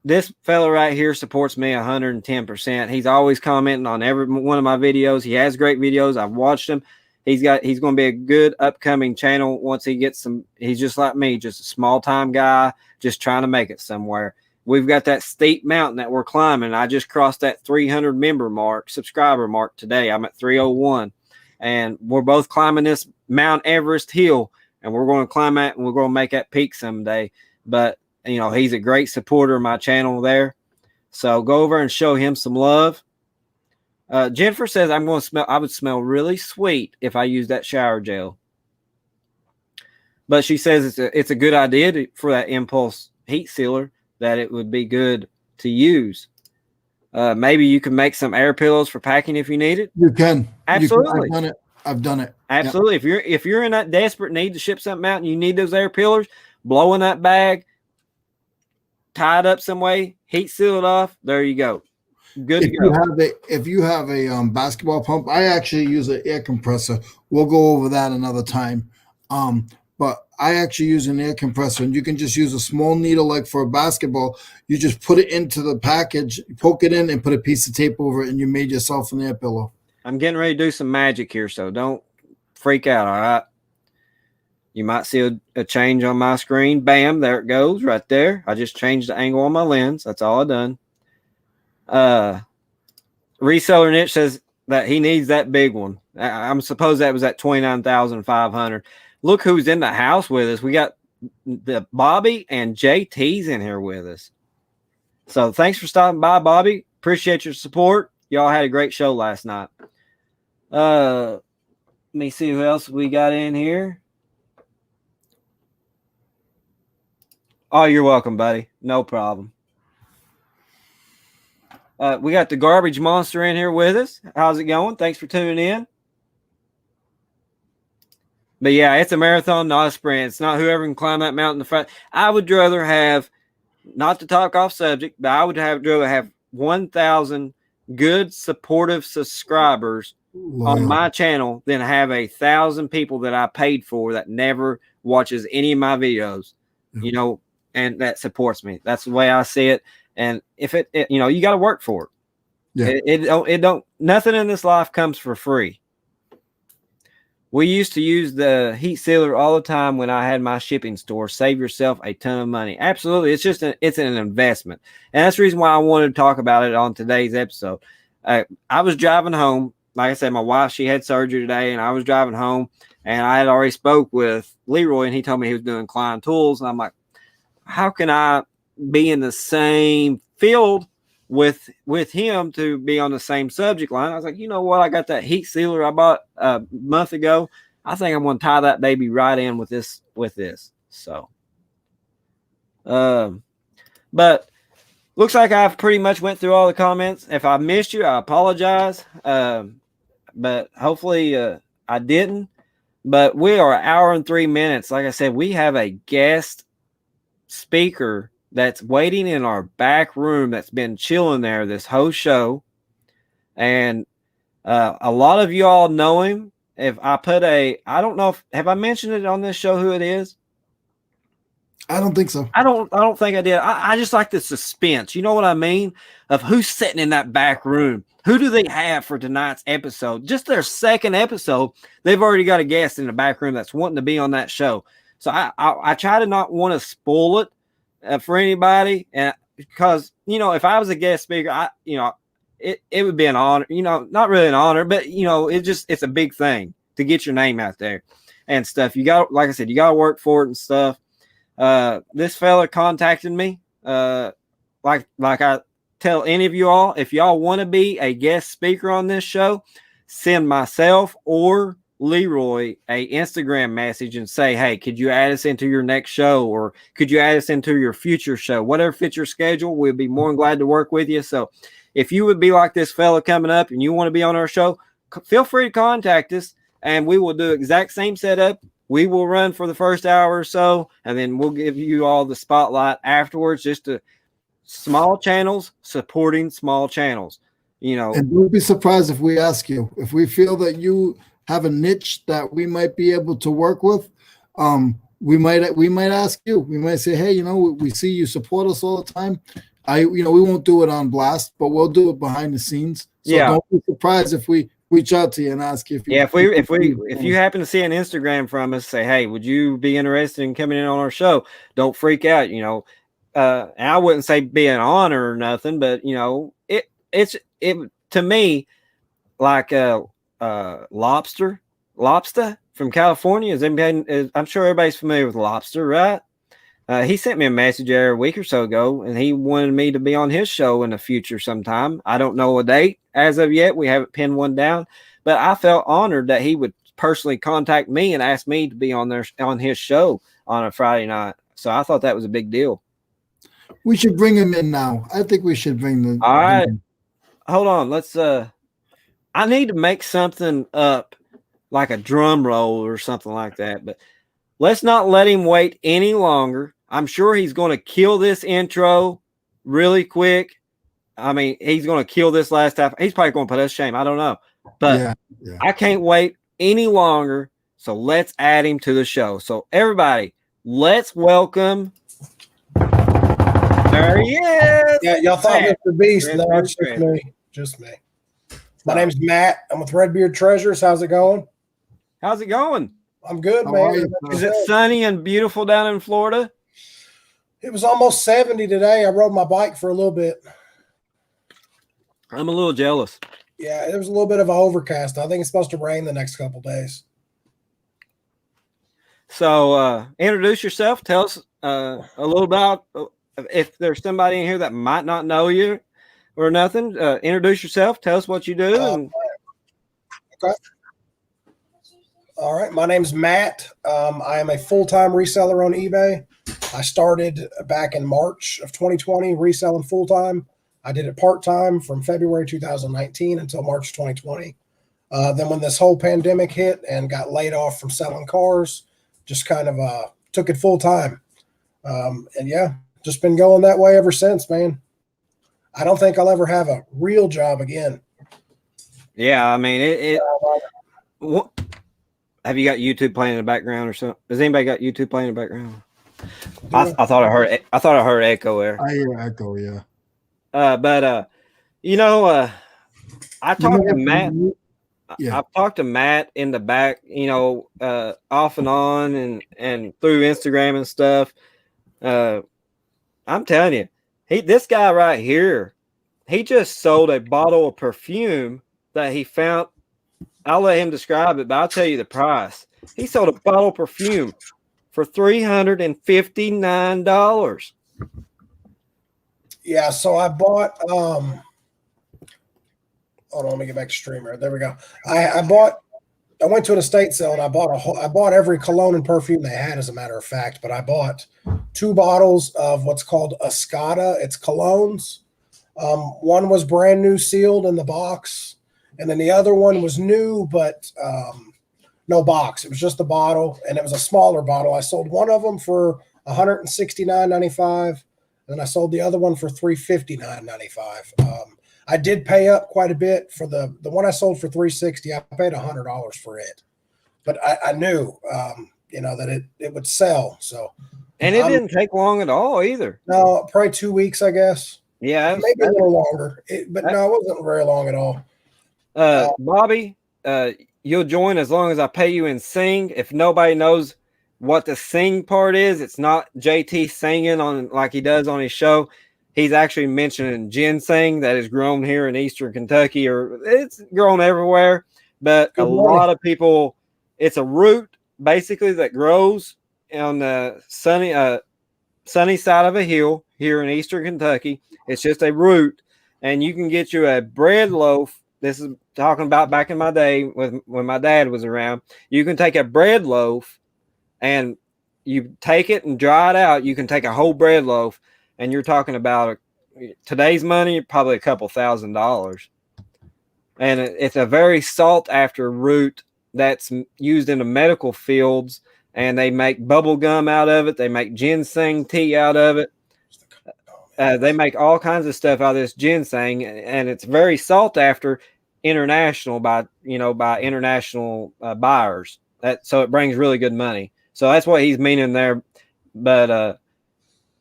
This fella right here supports me 110%. He's always commenting on every one of my videos. He has great videos. I've watched him. He's going to be a good upcoming channel once he gets some. He's just like me, just a small time guy, just trying to make it somewhere. We've got that steep mountain that we're climbing. I just crossed that 300 subscriber mark today. I'm at 301, and we're both climbing this Mount Everest hill, and we're going to climb that, and we're going to make that peak someday. But he's a great supporter of my channel there. So go over and show him some love. Jennifer says, I would smell really sweet if I used that shower gel. But she says it's a good idea for that impulse heat sealer, that it would be good to use. Maybe you can make some air pillows for packing if you need it.
You can.
Absolutely.
I've done it.
Absolutely. Yep. If you're in that desperate need to ship something out and you need those air pillars, blow in that bag, tie it up some way, heat seal it off. There you go. Good to go.
If you have a basketball pump, I actually use an air compressor. We'll go over that another time. But I actually use an air compressor, and you can just use a small needle like for a basketball. You just put it into the package, poke it in, and put a piece of tape over it, and you made yourself an air pillow.
I'm getting ready to do some magic here, so don't freak out, all right? You might see a change on my screen. Bam, there it goes right there. I just changed the angle on my lens. That's all I done. Reseller Niche says that he needs that big one. I'm suppose that was at 29,500. Look who's in the house with us. We got the Bobby and JT's in here with us. So thanks for stopping by, Bobby. Appreciate your support. Y'all had a great show last night. Let me see who else we got in here. Oh, you're welcome, buddy. No problem. We got the Garbage Monster in here with us. How's it going? Thanks for tuning in. But yeah, it's a marathon, not a sprint. It's not whoever can climb that mountain in the front. I would rather have, not to talk off subject, but I would rather have 1,000 good supportive subscribers on my channel than have 1,000 people that I paid for that never watches any of my videos, and that supports me. That's the way I see it. And if it you got to work for it. Yeah. It don't, nothing in this life comes for free. We used to use the heat sealer all the time when I had my shipping store. Save yourself a ton of money. Absolutely. It's an investment. And that's the reason why I wanted to talk about it on today's episode. I was driving home. Like I said, my wife, she had surgery today, and I was driving home, and I had already spoke with LeRoy, and he told me he was doing Klein Tools. And I'm like, how can I be in the same field with him to be on the same subject line? I was like, you know what? I got that heat sealer I bought a month ago. I think I'm going to tie that baby right in with this. So, but looks like I've pretty much went through all the comments. If I missed you, I apologize. But hopefully I didn't. But we are 1 hour and 3 minutes. Like I said, we have a guest speaker that's waiting in our back room that's been chilling there this whole show. And a lot of you all know him. If I put I don't know have I mentioned it on this show who it is?
I don't think so.
I don't think I did. I just like the suspense. You know what I mean? Of who's sitting in that back room. Who do they have for tonight's episode? Just their second episode. They've already got a guest in the back room that's wanting to be on that show. So I try to not want to spoil it for anybody. And because, if I was a guest speaker, it would be an honor, not really an honor, but it's a big thing to get your name out there and stuff. You got, like I said, you got to work for it and stuff. This fella contacted me, like I tell any of you all, if y'all want to be a guest speaker on this show, send myself or LeRoy a Instagram message and say, hey, could you add us into your next show, or could you add us into your future show? Whatever fits your schedule, we'd be more than glad to work with you. So if you would be like this fella coming up and you want to be on our show, feel free to contact us, and we will do exact same setup. We will run for the first hour or so, and then we'll give you all the spotlight afterwards, just to small channels supporting small channels,
And don't be surprised if we ask you. If we feel that you have a niche that we might be able to work with, we might ask you. We might say, hey, we see you support us all the time. We won't do it on blast, but we'll do it behind the scenes. So don't be surprised if we reach out to you and ask you if you.
Yeah, if you happen to see an Instagram from us, say, hey, would you be interested in coming in on our show? Don't freak out. And I wouldn't say be an honor or nothing, but it's to me like lobster from California. I'm sure everybody's familiar with lobster, right? He sent me a message a week or so ago, and he wanted me to be on his show in the future sometime. I don't know a date as of yet. We haven't pinned one down, but I felt honored that he would personally contact me and ask me to be on his show on a Friday night. So I thought that was a big deal.
We should bring him in now. I think we should bring them.
All right. Hold on. Let's I need to make something up like a drum roll or something like that, but let's not let him wait any longer. I'm sure he's going to kill this intro really quick. I mean, he's going to kill this last half. He's probably going to put us to shame. I don't know, but yeah. I can't wait any longer. So let's add him to the show. So everybody, let's welcome. There he is.
Yeah, y'all thought Mr. Beast. No, it's just me. My name's Matt. I'm with Redbeard Treasures. How's it going?
How's it going?
I'm good, man.
Is it sunny and beautiful down in Florida?
It was almost 70 today. I rode my bike for a little bit.
I'm a little jealous.
Yeah, there was a little bit of an overcast. I think it's supposed to rain the next couple days.
So introduce yourself. Tell us a little about if there's somebody in here that might not know you or nothing. Introduce yourself. Tell us what you do.
Okay. All right. My name's Matt. I am a full-time reseller on eBay. I started back in March of 2020 reselling full-time. I did it part-time from February 2019 until March 2020. Then when this whole pandemic hit and got laid off from selling cars, just kind of took it full-time. And yeah, just been going that way ever since, man. I don't think I'll ever have a real job again.
Yeah, I mean, what, have you got YouTube playing in the background or something? Has anybody got YouTube playing in the background? Yeah. I thought I heard echo there.
I hear echo, yeah.
But I talked to Matt. Yeah. I've talked to Matt in the back, off and on and through Instagram and stuff. I'm telling you, this guy right here, he just sold a bottle of perfume that he found. I'll let him describe it, but I'll tell you the price. He sold a bottle of perfume for $359.
Yeah, so I bought hold on, let me get back to Streamer. There we go. I went to an estate sale and I bought every cologne and perfume they had, as a matter of fact, but I bought 2 bottles of what's called Escada. It's colognes. One was brand new, sealed in the box, and then the other one was new, but no box. It was just the bottle, and it was a smaller bottle. I sold one of them for $169.95, and then I sold the other one for $359.95. I did pay up quite a bit for the one I sold for $360. I paid $100 for it, but I knew, that it would sell. So,
and it didn't take long at all either.
No, probably 2 weeks, I guess.
Yeah,
maybe a little longer, but no, it wasn't very long at all.
Bobby, you'll join as long as I pay you in sing. If nobody knows what the sing part is, it's not JT singing on like he does on his show. He's actually mentioning ginseng that is grown here in Eastern Kentucky, or it's grown everywhere. But a lot of people, it's a root basically that grows on the sunny side of a hill here in Eastern Kentucky. It's just a root, and you can get you a bread loaf. This is talking about back in my day when my dad was around. You can take a bread loaf and you take it and dry it out. You can take a whole bread loaf, and you're talking about today's money, probably a couple $1,000s. And it's a very sought after root that's used in the medical fields, and they make bubble gum out of it. They make ginseng tea out of it. They make all kinds of stuff out of this ginseng, and it's very sought after international by international buyers. So it brings really good money. So that's what he's meaning there. But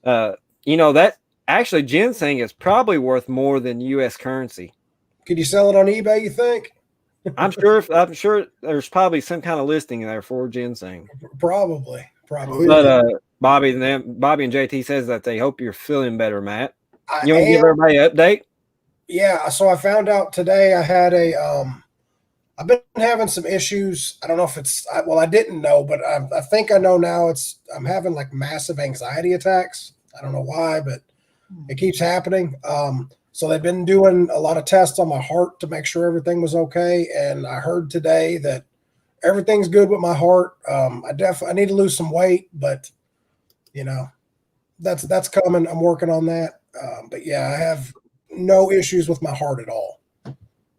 that actually ginseng is probably worth more than U.S. currency.
Could you sell it on eBay, you think?
I'm sure there's probably some kind of listing there for ginseng.
Probably.
But Bobby and JT says that they hope you're feeling better, Matt.
I
You want to give everybody an update?
Yeah, so I found out today I had I've been having some issues. I don't know if I didn't know, but I think I know now. I'm having like massive anxiety attacks. I don't know why, but it keeps happening. So they've been doing a lot of tests on my heart to make sure everything was okay. And I heard today that everything's good with my heart. I need to lose some weight, but that's coming. I'm working on that. But yeah, I have no issues with my heart at all.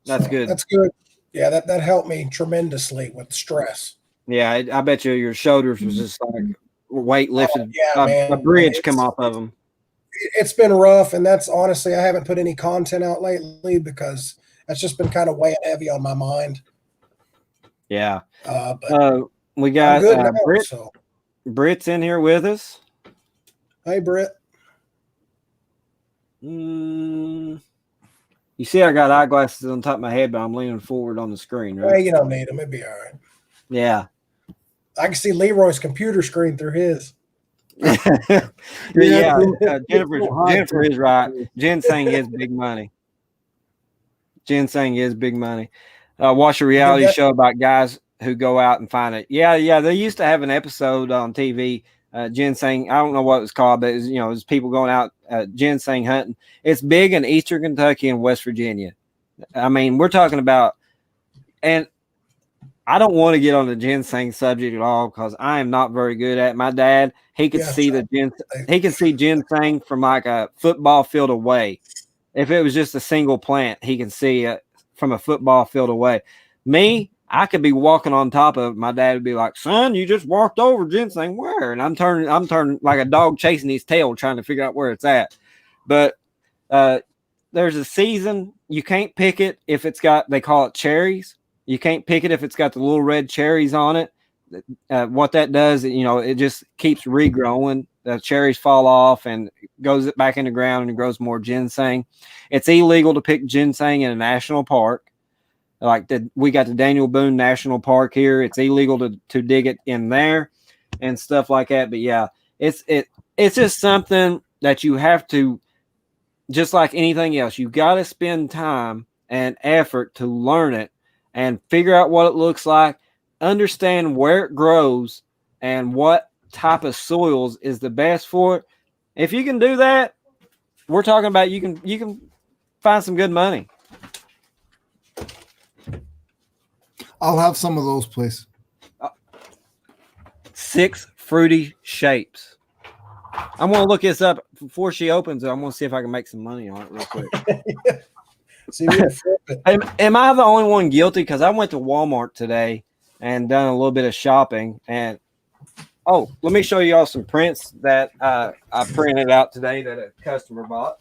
That's good.
That's good. Yeah, that helped me tremendously with stress.
Yeah, I bet you your shoulders was just like weight lifted.
Man.
A bridge come off of them.
It's been rough, and that's honestly, I haven't put any content out lately because that's just been kind of weighing heavy on my mind.
Yeah.
But
we got
good now,
Britt.
so.
Britt's in here with us.
Hey, Britt.
You see, I got eyeglasses on top of my head, but I'm leaning forward on the screen, right?
Hey, you don't need them. It'd be all right.
Yeah.
I can see LeRoy's computer screen through his.
Jennifer is right. Ginseng is big money. Ginseng is big money. Watch a reality show about guys who go out and find it. Yeah. They used to have an episode on TV, ginseng. I don't know what it was called, but it was people going out ginseng hunting. It's big in Eastern Kentucky and West Virginia. I mean, we're talking about, and I don't want to get on the ginseng subject at all because I am not very good at it. My dad, he could see ginseng from like a football field away. If it was just a single plant, he can see it from a football field away. Me, I could be walking on top of it. My dad would be like, "Son, you just walked over ginseng. Where?" And I'm turning like a dog chasing his tail, trying to figure out where it's at. But there's a season you can't pick it if it's got, they call it cherries. You can't pick it if it's got the little red cherries on it. What that does, it just keeps regrowing. The cherries fall off and goes back in the ground and grows more ginseng. It's illegal to pick ginseng in a national park. We got the Daniel Boone National Park here. It's illegal to dig it in there and stuff like that. But yeah, it's just something that you have to, just like anything else, you got to spend time and effort to learn it and figure out what it looks like, understand where it grows and what type of soils is the best for it. If you can do that, we're talking about you can find some good money.
I'll have some of those, please.
6 fruity shapes. I'm going to look this up before she opens it. I'm going to see if I can make some money on it real quick.
See, we flip it.
Am I the only one guilty? Because I went to Walmart today and done a little bit of shopping. And, let me show you all some prints that I printed out today that a customer bought.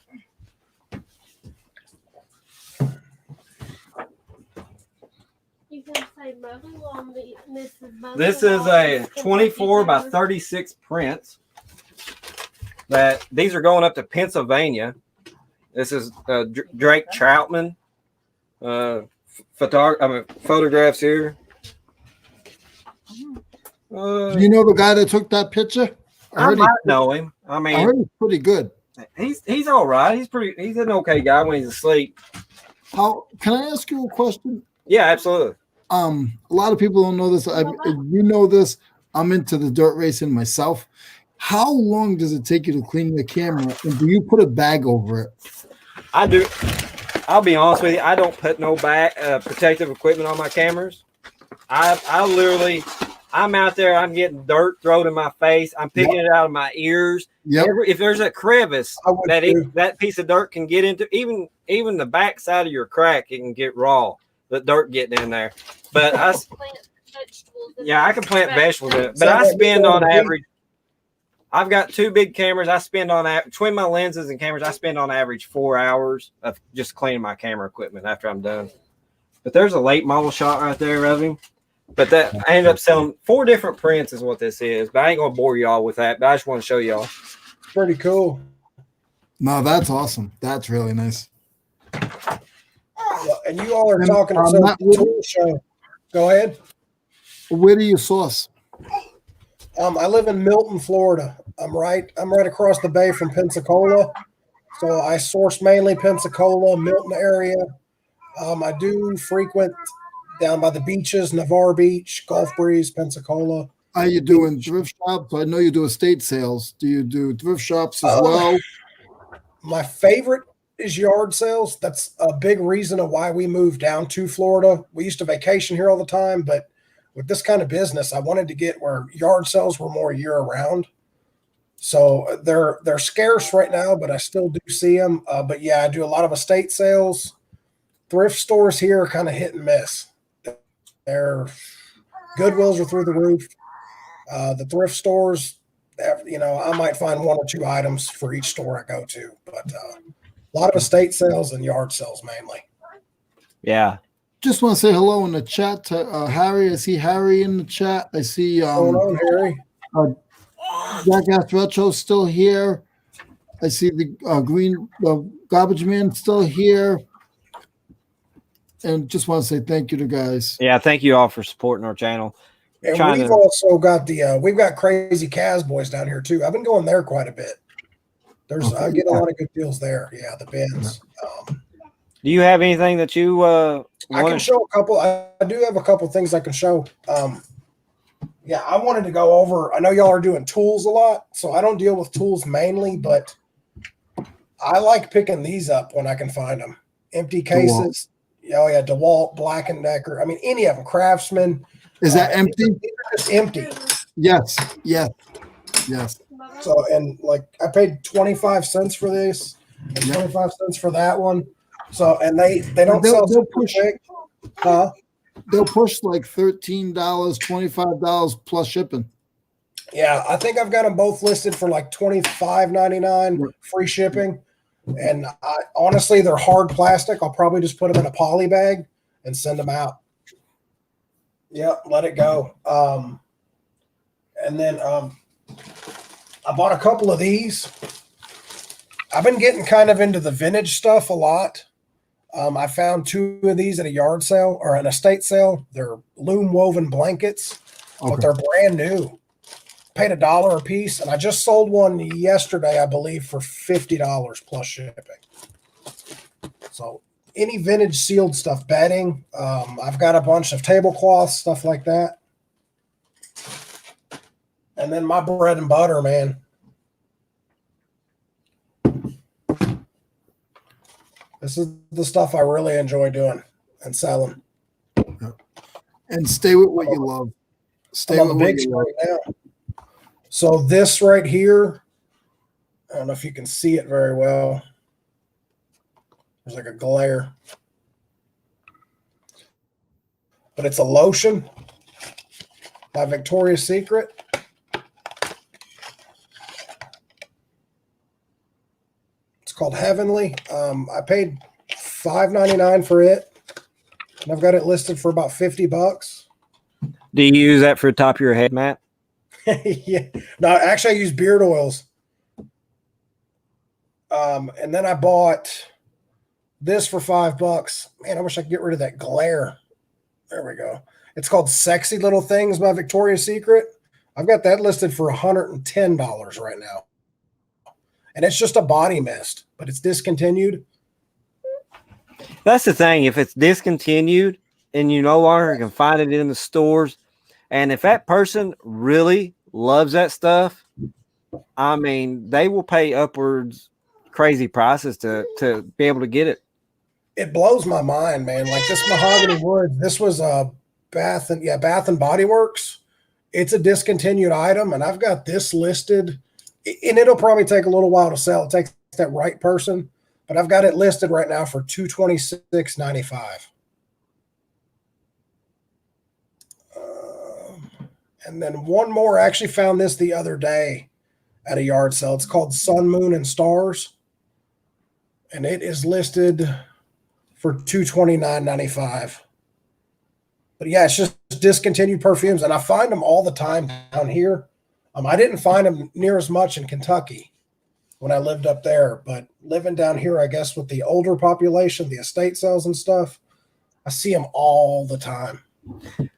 You can say Mother on the
This is a 24 by 36 print. These are going up to Pennsylvania. This is Drake Troutman photographs here.
Do you know the guy that took that picture?
I might know him. I mean,
I heard he's pretty good.
He's all right. He's an okay guy when he's asleep.
Can I ask you a question?
Yeah, absolutely.
A lot of people don't know this. You know this. I'm into the dirt racing myself. How long does it take you to clean your camera, and do you put a bag over it?
I do. I'll be honest with you. I don't put no protective equipment on my cameras. I literally, I'm out there. I'm getting dirt thrown in my face. I'm picking it out of my ears.
Yep.
If there's a crevice that piece of dirt can get into, even the back side of your crack, it can get raw. The dirt getting in there. But I can plant vegetables in it. But I spend on average. I've got 2 big cameras. I spend between my lenses and cameras, I spend on average 4 hours of just cleaning my camera equipment after I'm done. But there's a late model shot right there of him. But that I ended up selling 4 different prints is what this is. But I ain't gonna bore y'all with that. But I just want to show y'all.
Pretty cool.
No, that's awesome. That's really nice.
Well, and you all are
And,
talking at
Matt,
some tool show. Go ahead.
Where do you source?
I live in Milton, Florida. I'm right across the bay from Pensacola. So I source mainly Pensacola, Milton area. I do frequent down by the beaches, Navarre Beach, Gulf Breeze, Pensacola.
Are you doing thrift shops? I know you do estate sales. Do you do thrift shops as well?
My favorite is yard sales. That's a big reason of why we moved down to Florida. We used to vacation here all the time, but with this kind of business, I wanted to get where yard sales were more year round. So they're scarce right now, but I still do see them. But yeah, I do a lot of estate sales. Thrift stores here are kind of hit and miss. Their Goodwills are through the roof. The thrift stores, I might find 1 or 2 items for each store I go to, but a lot of estate sales and yard sales mainly.
Yeah.
Just want to say hello in the chat to Harry. I see Harry in the chat. I see
What's going on, Harry?
Jackass Retro's still here. I see the garbage man still here. And just want to say thank you to guys.
Yeah, thank you all for supporting our channel.
And we've also got we've got Crazy Kaz boys down here too. I've been going there quite a bit. I get a lot of good deals there. Yeah, the bins.
Do you have anything that you
I can show a couple. I do have a couple things I can show. Yeah, I wanted to go over. I know y'all are doing tools a lot, so I don't deal with tools mainly, but I like picking these up when I can find them. Empty cases. Oh yeah, DeWalt, Black & Decker. I mean, any of them. Craftsman.
Is that empty?
These are just empty.
Yes.
So, and like I paid 25 cents for this and 25 cents for that one. So, and they don't sell super quick. Huh?
They'll push like $13, $25 plus shipping.
Yeah, I think I've got them both listed for like $25.99 free shipping. And honestly, they're hard plastic. I'll probably just put them in a poly bag and send them out. Yep, let it go. And then I bought a couple of these. I've been getting kind of into the vintage stuff a lot. I found 2 of these at a yard sale or an estate sale. They're loom woven blankets, but they're brand new. Paid $1 a piece, and I just sold one yesterday, I believe, for $50 plus shipping. So any vintage sealed stuff, bedding. I've got a bunch of tablecloths, stuff like that. And then my bread and butter, man. This is the stuff I really enjoy doing and selling.
And stay with what you love. Stay
I'm
with
on the
what
big
you
screen
love.
now. So this right here, I don't know if you can see it very well. There's like a glare. But it's a lotion by Victoria's Secret. It's called Heavenly. I paid $5.99 for it. And I've got it listed for about $50.
Do you use that for the top of your head, Matt?
Yeah. No, actually I use beard oils. And then I bought this for $5. Man, I wish I could get rid of that glare. There we go. It's called Sexy Little Things by Victoria's Secret. I've got that listed for $110 right now. And it's just a body mist, but it's discontinued.
That's the thing. If it's discontinued and you no longer can find it in the stores, and if that person really loves that stuff, I mean, they will pay upwards crazy prices to be able to get it.
It blows my mind, man. Like this mahogany wood, this was a Bath and Body Works. It's a discontinued item, and I've got this listed, and it'll probably take a little while to sell. It takes that right person, but I've got it listed right now for $226.95. And then one more. I actually found this the other day at a yard sale. It's called Sun, Moon, and Stars, and it is listed for $229.95. But yeah, it's just discontinued perfumes, and I find them all the time down here. I didn't find them near as much in Kentucky when I lived up there, but living down here, I guess with the older population, the estate sales and stuff, I see them all the time.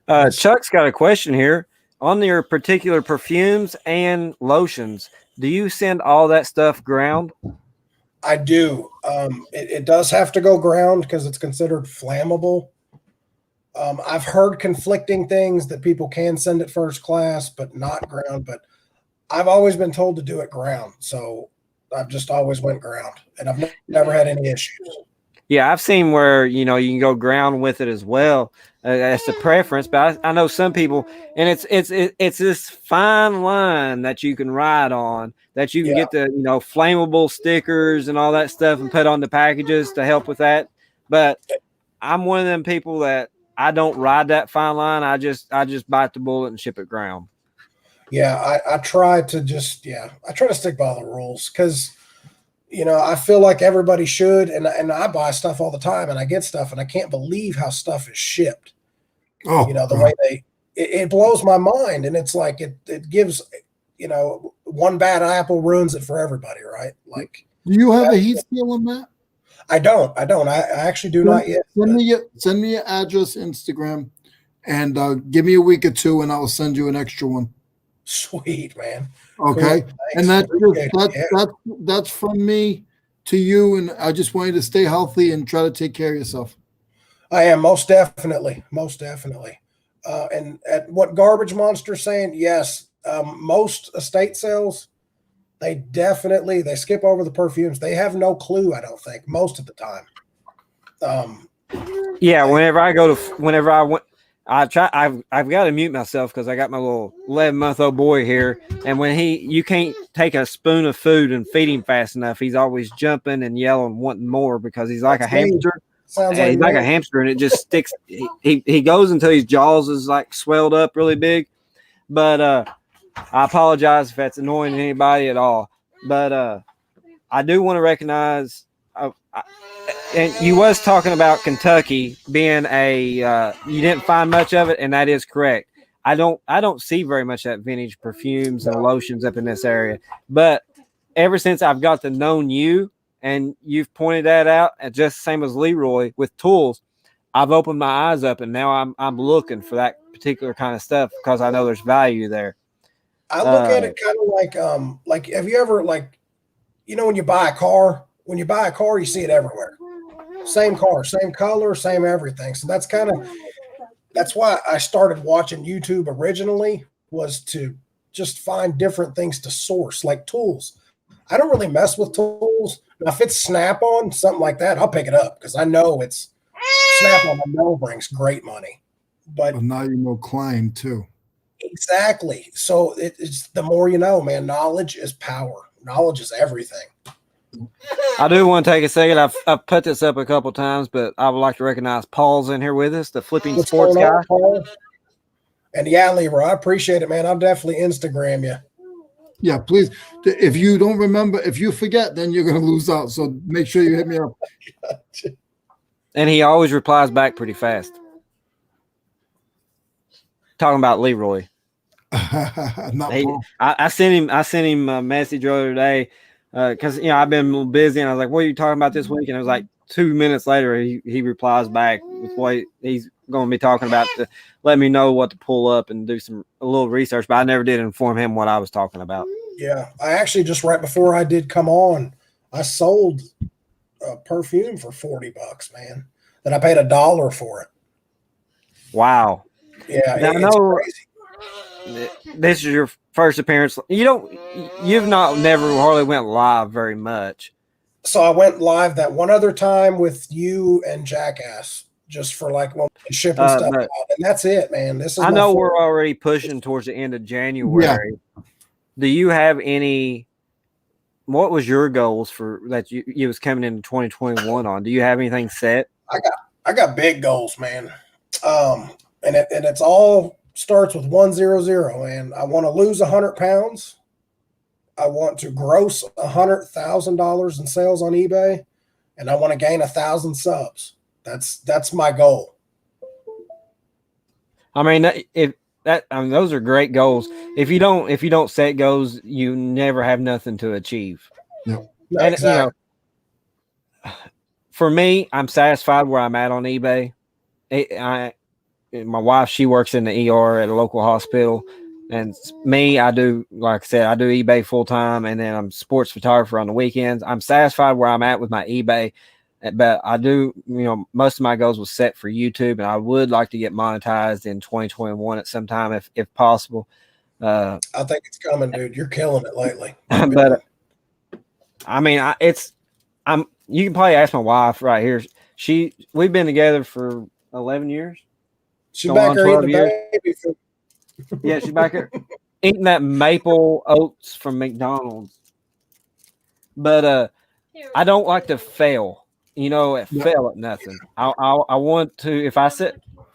Chuck's got a question here on your particular perfumes and lotions. Do you send all that stuff ground?
I do. It does have to go ground because it's considered flammable. I've heard conflicting things that people can send it first class, but not ground. But I've always been told to do it ground, so I've just always went ground, and I've never had any issues.
Yeah, I've seen where you can go ground with it as well. That's the preference, but I know some people, and it's this fine line that you can ride on, that you can get the flammable stickers and all that stuff and put on the packages to help with that. But I'm one of them people that I don't ride that fine line. I just bite the bullet and ship it ground.
Yeah, I try to stick by the rules because I feel like everybody should, and I buy stuff all the time, and I get stuff, and I can't believe how stuff is shipped.
Oh,
The way it blows my mind, and it's like it gives, one bad apple ruins it for everybody, right? Like,
do you have a heat seal on that?
I don't. I actually do not yet.
Send me your address, Instagram, and give me a week or two, and I'll send you an extra one.
Sweet, man.
Okay,
cool.
And that's from me to you, and I just want you to stay healthy and try to take care of yourself.
I am most definitely. And at what Garbage Monster's saying, yes, most estate sales, they skip over the perfumes. They have no clue, I don't think, most of the time.
Whenever I went, I've got to mute myself because I got my little 11-month-old boy here, and when you can't take a spoon of food and feed him fast enough, he's always jumping and yelling, wanting more because he's like a hamster. He's like a hamster, and it just sticks. He goes until his jaws is like swelled up really big. But I apologize if that's annoying to anybody at all. But I do want to recognize. And you was talking about Kentucky being you didn't find much of it, and that is correct. I don't see very much of that vintage perfumes and lotions up in this area. But ever since I've got to know you, and you've pointed that out, and just the same as LeRoy with tools, I've opened my eyes up, and now I'm looking for that particular kind of stuff because I know there's value there.
I look at it kind of like have you ever when you buy a car? When you buy a car, you see it everywhere. Same car, same color, same everything. So that's why I started watching YouTube originally, was to just find different things to source, like tools. I don't really mess with tools. Now, if it's Snap-on, something like that, I'll pick it up because I know it's Snap-on. I know brings great money. But
now you know Klein too.
Exactly. So it's the more you know, man. Knowledge is power. Knowledge is everything.
I do want to take a second. I've put this up a couple times, but I would like to recognize Paul's in here with us, the flipping sports guy.
Paul? And yeah, LeRoy, I appreciate it, man. I'll definitely Instagram you.
Yeah, please. If you don't remember, if you forget, then you're going to lose out. So make sure you hit me up.
And he always replies back pretty fast. Talking about LeRoy. I sent him a message the other day because I've been a little busy, and I was like, "What are you talking about this week?" And it was like 2 minutes later, he replies back with what he's going to be talking about to let me know what to pull up and do a little research. But I never did inform him what I was talking about.
Yeah, I actually just right before I did come on, I sold a perfume for $40, man. Then I paid $1 for it.
Wow.
Yeah,
now,
it's crazy.
This is your first appearance. You've never hardly went live very much.
So I went live that one other time with you and Jackass, just for shipping stuff out, and that's it, man.
I know we're already pushing towards the end of January. Yeah. Do you have any? What was your goals for that you was coming into 2021 on? Do you have anything set?
I got big goals, man. And it's all starts with 100, and I want to lose 100 pounds. I want to gross $100,000 in sales on eBay, and I want to gain 1,000 subs. That's my goal.
I mean, those are great goals. If you don't set goals, you never have nothing to achieve.
Yep.
No,
And
exactly.
For me, I'm satisfied where I'm at on eBay. My wife, she works in the ER at a local hospital, and me, I do, like I said, I do eBay full time, and then I'm sports photographer on the weekends. I'm satisfied where I'm at with my eBay, but I do, most of my goals was set for YouTube, and I would like to get monetized in 2021 at some time if possible.
I think it's coming, dude. You're killing it lately.
But I mean, you can probably ask my wife right here. We've been together for 11 years.
She
going
back
on
there eating
12
the
years.
baby food.
Yeah, she's back here eating that maple oats from McDonald's. But I don't like to fail. Fail at nothing. I want to,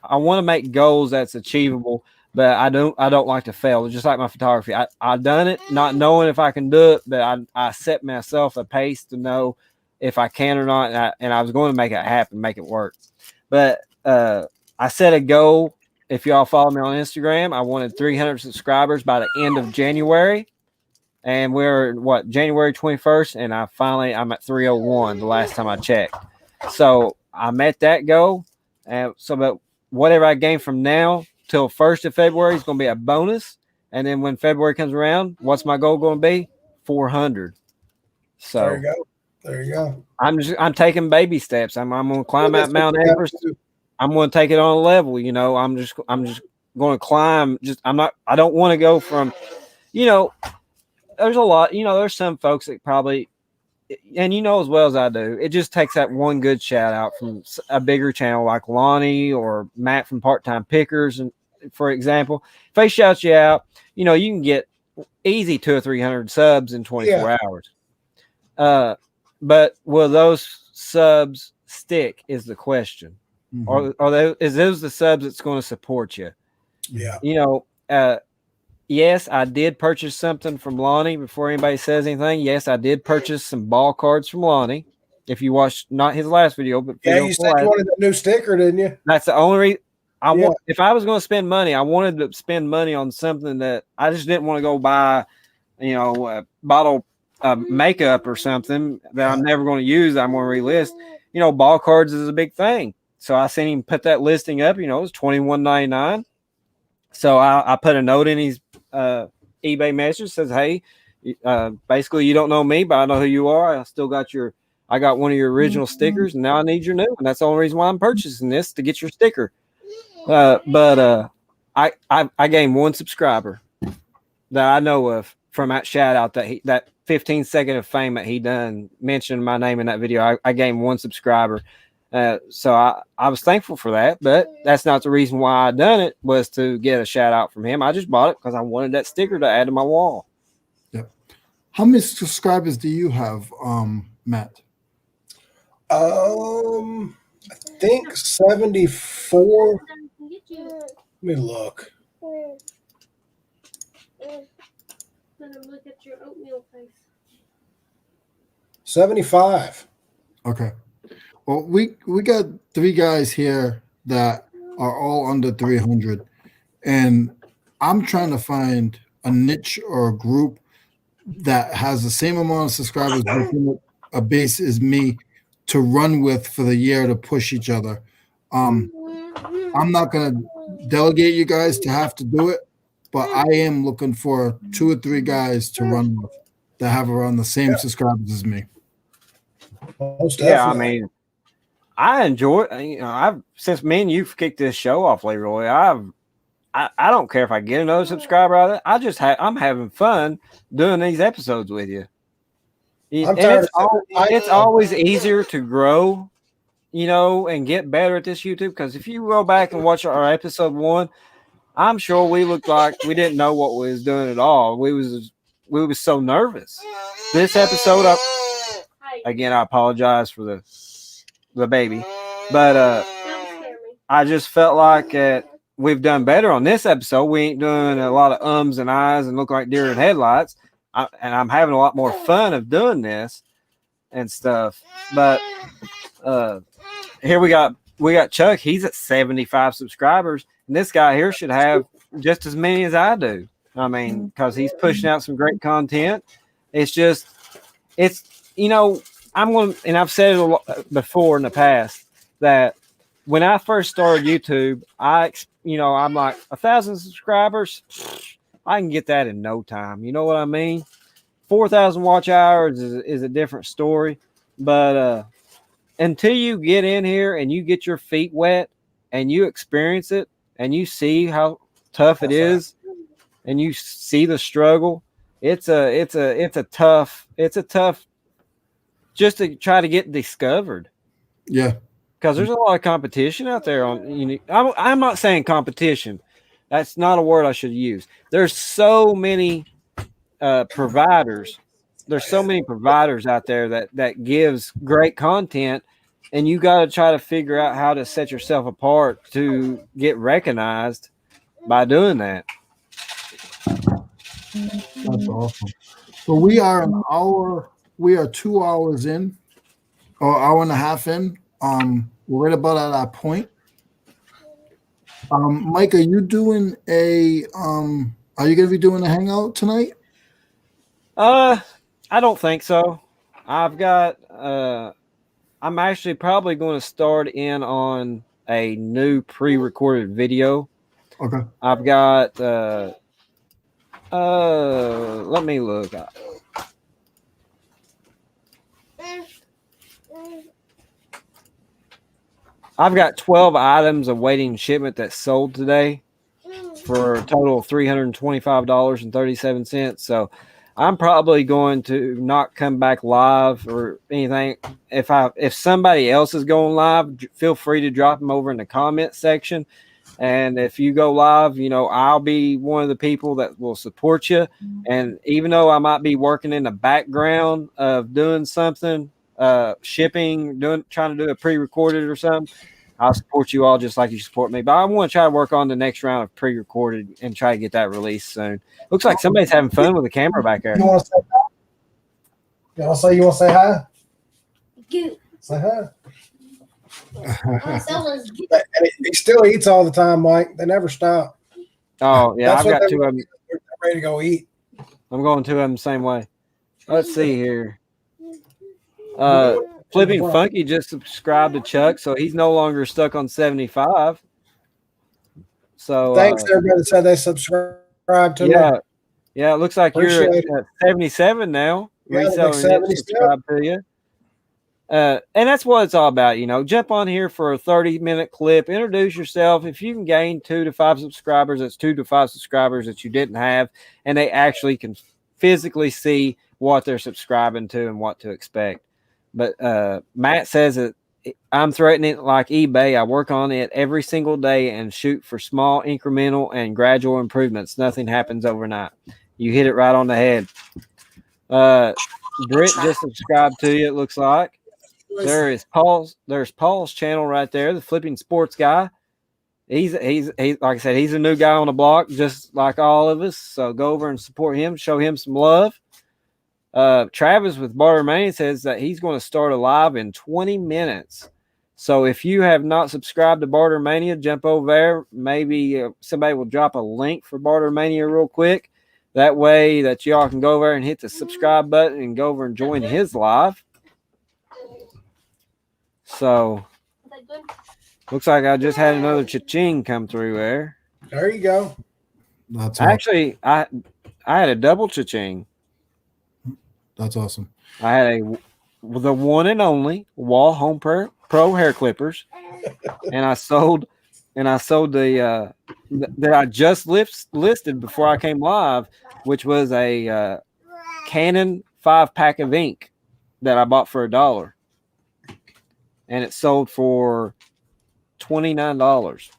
I want to make goals that's achievable, but I don't like to fail. Just like my photography, I done it not knowing if I can do it, but I set myself a pace to know if I can or not, and I was going to make it happen, make it work. But I set a goal. If y'all follow me on Instagram, I wanted 300 subscribers by the end of January. And we're January 21st, and I'm at 301 the last time I checked. So I met that goal. And but whatever I gain from now till 1st of February is going to be a bonus. And then when February comes around, what's my goal going to be? 400. So
there you go.
I'm taking baby steps. I'm going to climb out Mount Everest. I'm going to take it on a level. I'm just going to climb. I don't want to go from, there's a lot, there's some folks that probably, and as well as I do, it just takes that one good shout out from a bigger channel like Lonnie or Matt from Part-Time Pickers. And for example, if they shout you out, you can get easy 200 or 300 subs in 24 hours. But will those subs stick is the question. Mm-hmm. Is those the subs that's going to support you?
Yeah.
Yes, I did purchase something from Lonnie before anybody says anything. Yes, I did purchase some ball cards from Lonnie. If you watched not his last video, but
you said you wanted a new sticker, didn't you?
That's the only reason if I was going to spend money, I wanted to spend money on something that I just didn't want to go buy, a bottle of makeup or something that I'm never going to use. I'm going to relist. Ball cards is a big thing. So I seen him put that listing up, it was $21.99. So I put a note in his eBay message, says, hey, basically you don't know me, but I know who you are. I got one of your original stickers, and now I need your new one. That's the only reason why I'm purchasing this, to get your sticker. But I gained one subscriber that I know of from that shout out that 15 second of fame that he done mentioned my name in that video. I gained one subscriber. So I was thankful for that, but that's not the reason why I done it, was to get a shout out from him. I just bought it because I wanted that sticker to add to my wall.
Yep. How many subscribers do you have, Matt?
I think 74. Let me look.
Let him look at your oatmeal face.
75.
Okay. Well, we got 3 guys here that are all under 300, and I'm trying to find a niche or a group that has the same amount of subscribers within a base as me to run with for the year to push each other. I'm not going to delegate you guys to have to do it, but I am looking for 2 or 3 guys to run with that have around the same subscribers as me.
I mean, I enjoy, since me and you've kicked this show off, LeRoy, I don't care if I get another subscriber out of it. I'm having fun doing these episodes with you. It's always easier to grow, and get better at this YouTube. Because if you go back and watch our episode 1, I'm sure we looked like we didn't know what we was doing at all. We was so nervous. This episode, again, I apologize for the baby, but I just felt like we've done better on this episode. We ain't doing a lot of ums and ahs and look like deer in headlights, and I'm having a lot more fun of doing this and stuff. But here we got we got Chuck. He's at 75 subscribers, and this guy here should have just as many as I do. I mean, because he's pushing out some great content. It's just, I'm going to, and I've said it a lot before in the past, that when I first started YouTube, I'm like 1,000 subscribers. I can get that in no time. You know what I mean? 4,000 watch hours is a different story. But until you get in here and you get your feet wet and you experience it and you see how tough it is and you see the struggle, it's a tough just to try to get discovered.
Yeah.
Because there's a lot of competition out there. I'm not saying competition. That's not a word I should use. There's so many providers. There's so many providers out there that gives great content, and you got to try to figure out how to set yourself apart to get recognized by doing that.
That's awesome. So we are 2 hours in, or hour and a half in. We're right about at that point. Mike, are you doing are you gonna be doing a hangout tonight?
I don't think so. I've got I'm actually probably going to start in on a new pre-recorded video.
Okay.
I've got let me look. I've got 12 items awaiting shipment that sold today for a total of $325.37. So I'm probably going to not come back live or anything. If somebody else is going live, feel free to drop them over in the comment section. And if you go live, I'll be one of the people that will support you. And even though I might be working in the background of doing something, shipping, trying to do a pre-recorded or something, I'll support you all just like you support me. But I want to try to work on the next round of pre-recorded and try to get that released soon. Looks like somebody's having fun with the camera back there.
You want to say hi?
Good.
Say hi.
Someone's good.
And he still eats all the time, Mike. They never stop.
Oh, yeah,
That's
I've
what
got two of them.
They're ready to go eat.
I'm going two of them the same way. Let's see here. Flipping Funky just subscribed to Chuck, so he's no longer stuck on 75. So
thanks, everybody that said they subscribed to me.
Yeah, it looks like
Appreciate
you're at 77 now.
Yeah,
Reselling it, subscribe to you. And that's what it's all about, Jump on here for a 30-minute clip, introduce yourself. If you can gain 2 to 5 subscribers, that's 2 to 5 subscribers that you didn't have, and they actually can physically see what they're subscribing to and what to expect. But Matt says that I'm threatening it like eBay. I work on it every single day and shoot for small, incremental, and gradual improvements. Nothing happens overnight. You hit it right on the head. Britt just subscribed to you, it looks like. There's Paul's channel right there, the Flipping Sports Guy. He's like I said, he's a new guy on the block, just like all of us. So go over and support him, show him some love. Travis with Bartermania says that he's going to start a live in 20 minutes. So if you have not subscribed to Bartermania, jump over there. Maybe somebody will drop a link for Bartermania real quick. That way that y'all can go over and hit the subscribe button and go over and join his live. So looks like I just had another cha-ching come through there.
There you go.
That's
actually I had a double cha-ching.
That's awesome.
I had the one and only Wall Home Pro hair clippers, and I sold the that I just listed before I came live, which was a Canon 5-pack of ink that I bought for $1, and it sold for $29.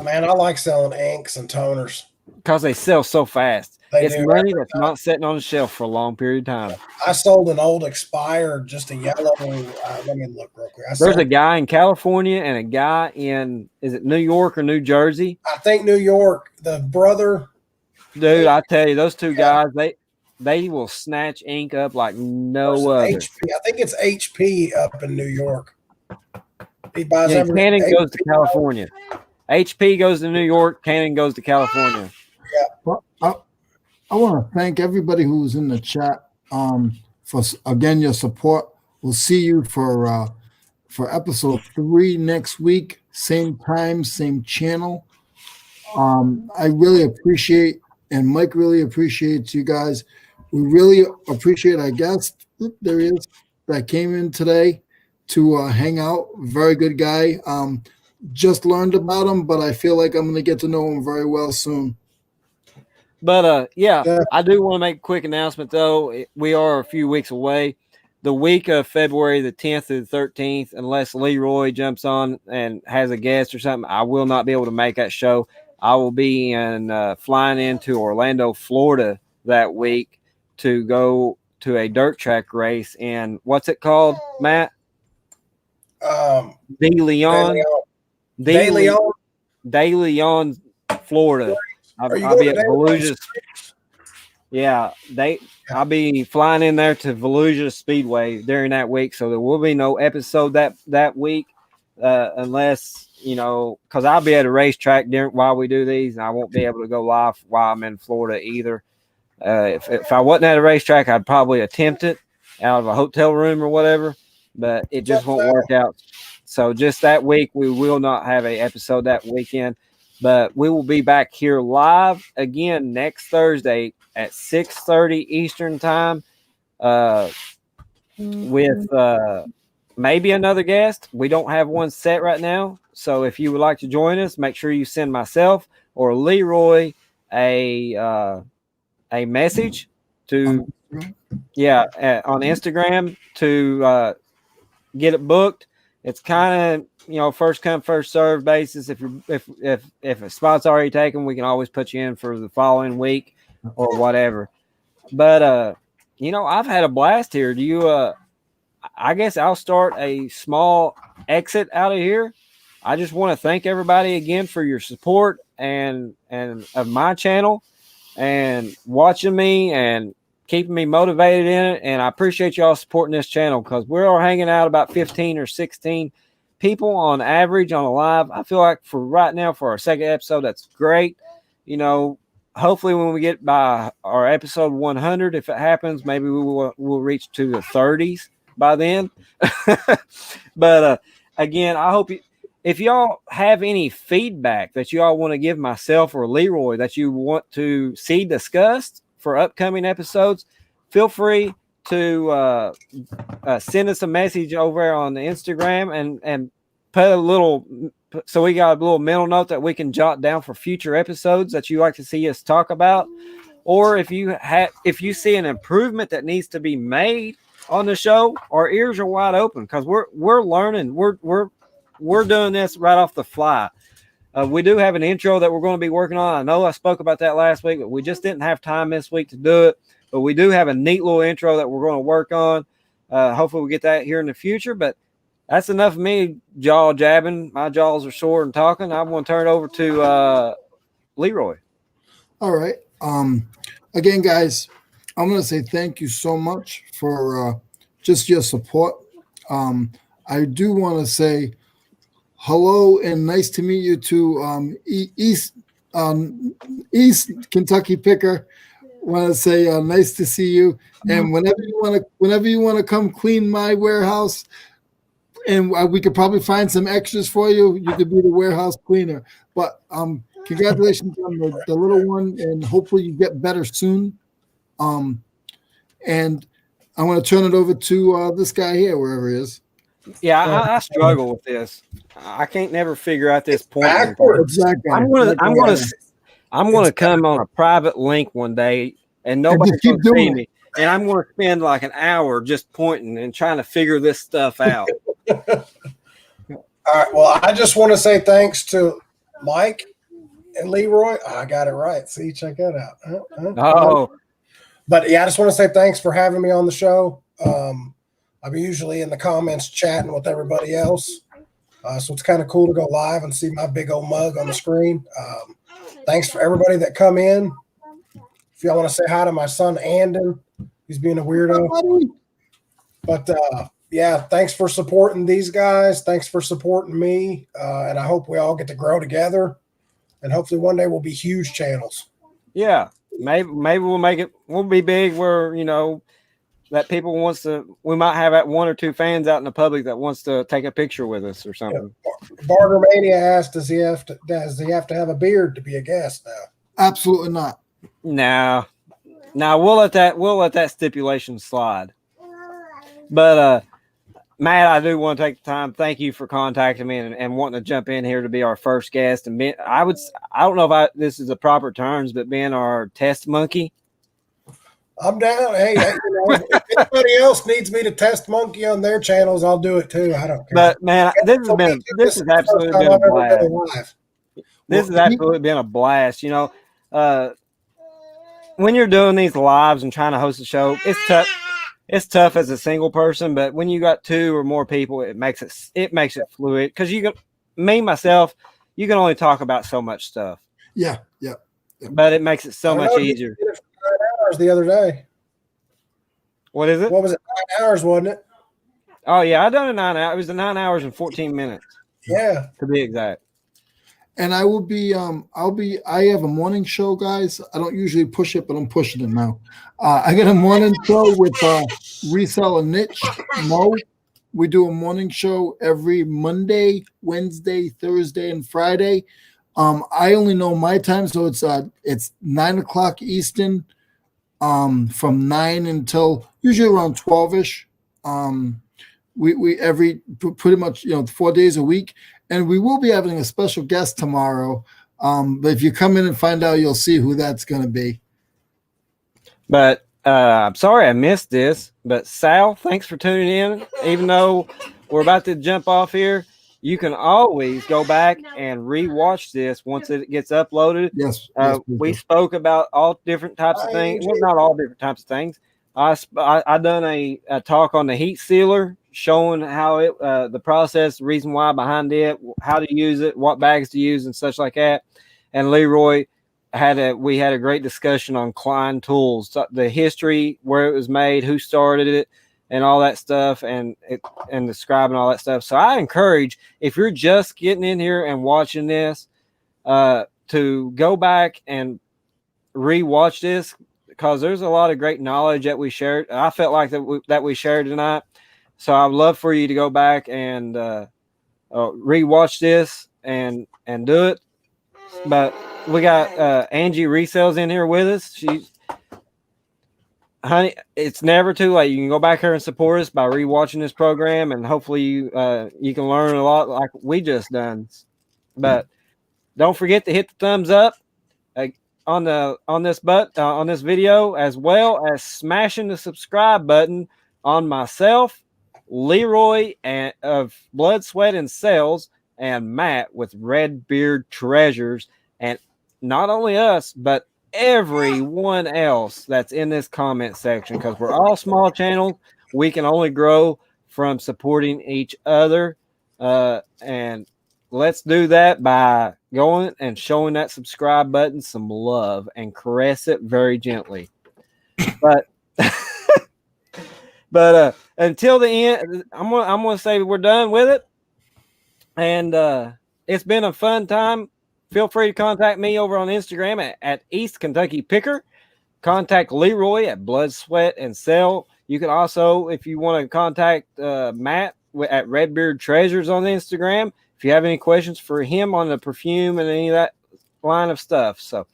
Man, I like selling inks and toners
because they sell so fast. It's money that's not sitting on the shelf for a long period of time.
I sold an old expired, just a yellow. Let me look real quick.
There's a guy in California and a guy in, is it New York or New Jersey?
I think New York, the brother.
Dude, I tell you, those two guys, they will snatch ink up like no other.
HP. I think it's HP up in New York. He buys
Yeah,
every.
Cannon goes to California. HP goes to New York. Cannon goes to California.
Well, I want to thank everybody who's in the chat for again your support. We'll see you for episode 3 next week, same time, same channel. I really appreciate, and Mike really appreciates you guys. We really appreciate our guest. Oop, there he is, that came in today to hang out. Very good guy. Just learned about him, but I feel like I'm going to get to know him very well soon.
But yeah, I do want to make a quick announcement though. We are a few weeks away. The week of February the 10th through the 13th, unless LeRoy jumps on and has a guest or something, I will not be able to make that show. I will be flying into Orlando, Florida that week to go to a dirt track race in, what's it called, Matt? De Leon, Florida. I'll be at Volusia. Yeah, I'll be flying in there to Volusia Speedway during that week, so there will be no episode that week, unless because I'll be at a racetrack while we do these, and I won't be able to go live while I'm in Florida either. If I wasn't at a racetrack, I'd probably attempt it out of a hotel room or whatever, but it just won't work out. So just that week, we will not have an episode that weekend, but we will be back here live again next Thursday at 6:30 Eastern time with maybe another guest. We don't have one set right now, so if you would like to join us, make sure you send myself or LeRoy a message to on Instagram to get it booked. It's kind of first come first served basis. If a spot's already taken, we can always put you in for the following week or whatever. But I've had a blast here. Do you I guess I'll start a small exit out of here. I just want to thank everybody again for your support and of my channel and watching me and keeping me motivated in it. And I appreciate y'all supporting this channel because we're all hanging out about 15 or 16 people on average on a live. I feel like for right now, for our second episode, that's great. Hopefully when we get by our episode 100, if it happens, maybe we'll reach to the 30s by then. But again, I hope if y'all have any feedback that y'all want to give myself or LeRoy that you want to see discussed for upcoming episodes, feel free to send us a message over on the Instagram and put a little, so we got a little mental note that we can jot down for future episodes that you like to see us talk about. Or if you see an improvement that needs to be made on the show, our ears are wide open because we're learning. We're doing this right off the fly. We do have an intro that we're going to be working on. I know I spoke about that last week, but we just didn't have time this week to do it. But we do have a neat little intro that we're going to work on. Hopefully we get that here in the future. But that's enough of me jaw jabbing. My jaws are sore and talking. I'm going to turn it over to LeRoy.
All right. Again, guys, I'm going to say thank you so much for just your support. I do want to say hello and nice to meet you to East Kentucky Picker. Want to say nice to see you. And whenever you want to come clean my warehouse, and we could probably find some extras for you. You could be the warehouse cleaner. But congratulations on the little one, and hopefully you get better soon. And I want to turn it over to this guy here, wherever he is.
Yeah, I struggle with this. I can't never figure out this point.
Exactly.
I'm gonna come on a private link one day, and nobody's gonna see me. And I'm going to spend like an hour just pointing and trying to figure this stuff out.
All right. Well, I just want to say thanks to Mike and LeRoy. Oh, I got it right. See, check that out. But yeah, I just want to say thanks for having me on the show. I'm usually in the comments chatting with everybody else. So it's kind of cool to go live and see my big old mug on the screen. Thanks for everybody that come in. If y'all want to say hi to my son, Andon, he's being a weirdo. But yeah, thanks for supporting these guys. Thanks for supporting me. And I hope we all get to grow together. And hopefully one day we'll be huge channels.
Yeah, maybe we'll make it. We'll be big where that people wants to. We might have at 1 or 2 fans out in the public that wants to take a picture with us or something.
Barter Mania asked, does he have to have a beard to be a guest now?
Absolutely not.
Now we'll let that stipulation slide. But Matt, I do want to take the time. Thank you for contacting me and wanting to jump in here to be our first guest. And I don't know if this is the proper terms, but being our test monkey.
I'm down. Hey, if anybody else needs me to test monkey on their channels, I'll do it too. I don't care.
But man, this has absolutely been a blast. This has absolutely been a blast. When you're doing these lives and trying to host a show, it's tough. It's tough as a single person, but when you got 2 or more people, it makes it fluid. Because you can only talk about so much stuff.
Yeah.
But it makes it so much easier.
9 hours the other day.
What is it?
What was it? 9 hours, wasn't it?
Oh yeah, I done it 9 hours. It was 9 hours and 14 minutes.
Yeah,
to be exact.
And I will be, I have a morning show, guys. I don't usually push it, but I'm pushing it now. I got a morning show with Reseller Niche Mo. We do a morning show every Monday, Wednesday, Thursday, and Friday. I only know my time, so it's 9 o'clock Eastern, from 9 until usually around 12ish. We every pretty much 4 days a week. And we will be having a special guest tomorrow. But if you come in and find out, you'll see who that's going to be.
But I'm sorry I missed this. But Sal, thanks for tuning in. Even though we're about to jump off here, you can always go back and rewatch this once it gets uploaded.
Yes.
We spoke about all different types of things. Well, not all different types of things. I done a talk on the heat sealer, showing how it the process, the reason why behind it, how to use it, what bags to use, and such like that. And LeRoy we had a great discussion on Klein Tools, the history, where it was made, who started it, and all that stuff, and describing all that stuff. So I encourage, if you're just getting in here and watching this, to go back and rewatch this, because there's a lot of great knowledge that we shared. I felt like that we shared tonight. So I'd love for you to go back and rewatch this and do it. But we got Angie Resells in here with us. Honey, it's never too late. You can go back here and support us by rewatching this program, and hopefully you can learn a lot like we just done. But don't forget to hit the thumbs up on this video, as well as smashing the subscribe button on myself, LeRoy of Blood, Sweat, and Sales, and Matt with Red Beard Treasures, and not only us, but everyone else that's in this comment section, because we're all small channels. We can only grow from supporting each other, and let's do that by going and showing that subscribe button some love and caress it very gently. But until the end, I'm gonna say we're done with it, and it's been a fun time. Feel free to contact me over on Instagram at East Kentucky Picker. Contact LeRoy at Blood, Sweat, and Sell. You can also, if you want to contact Matt at Redbeard Treasures on Instagram, if you have any questions for him on the perfume and any of that line of stuff. So,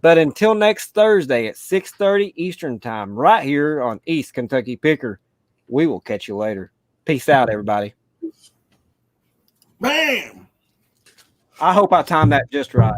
but until next Thursday at 6:30 Eastern time, right here on East Kentucky Picker, we will catch you later. Peace out, everybody.
Bam!
I hope I timed that just right.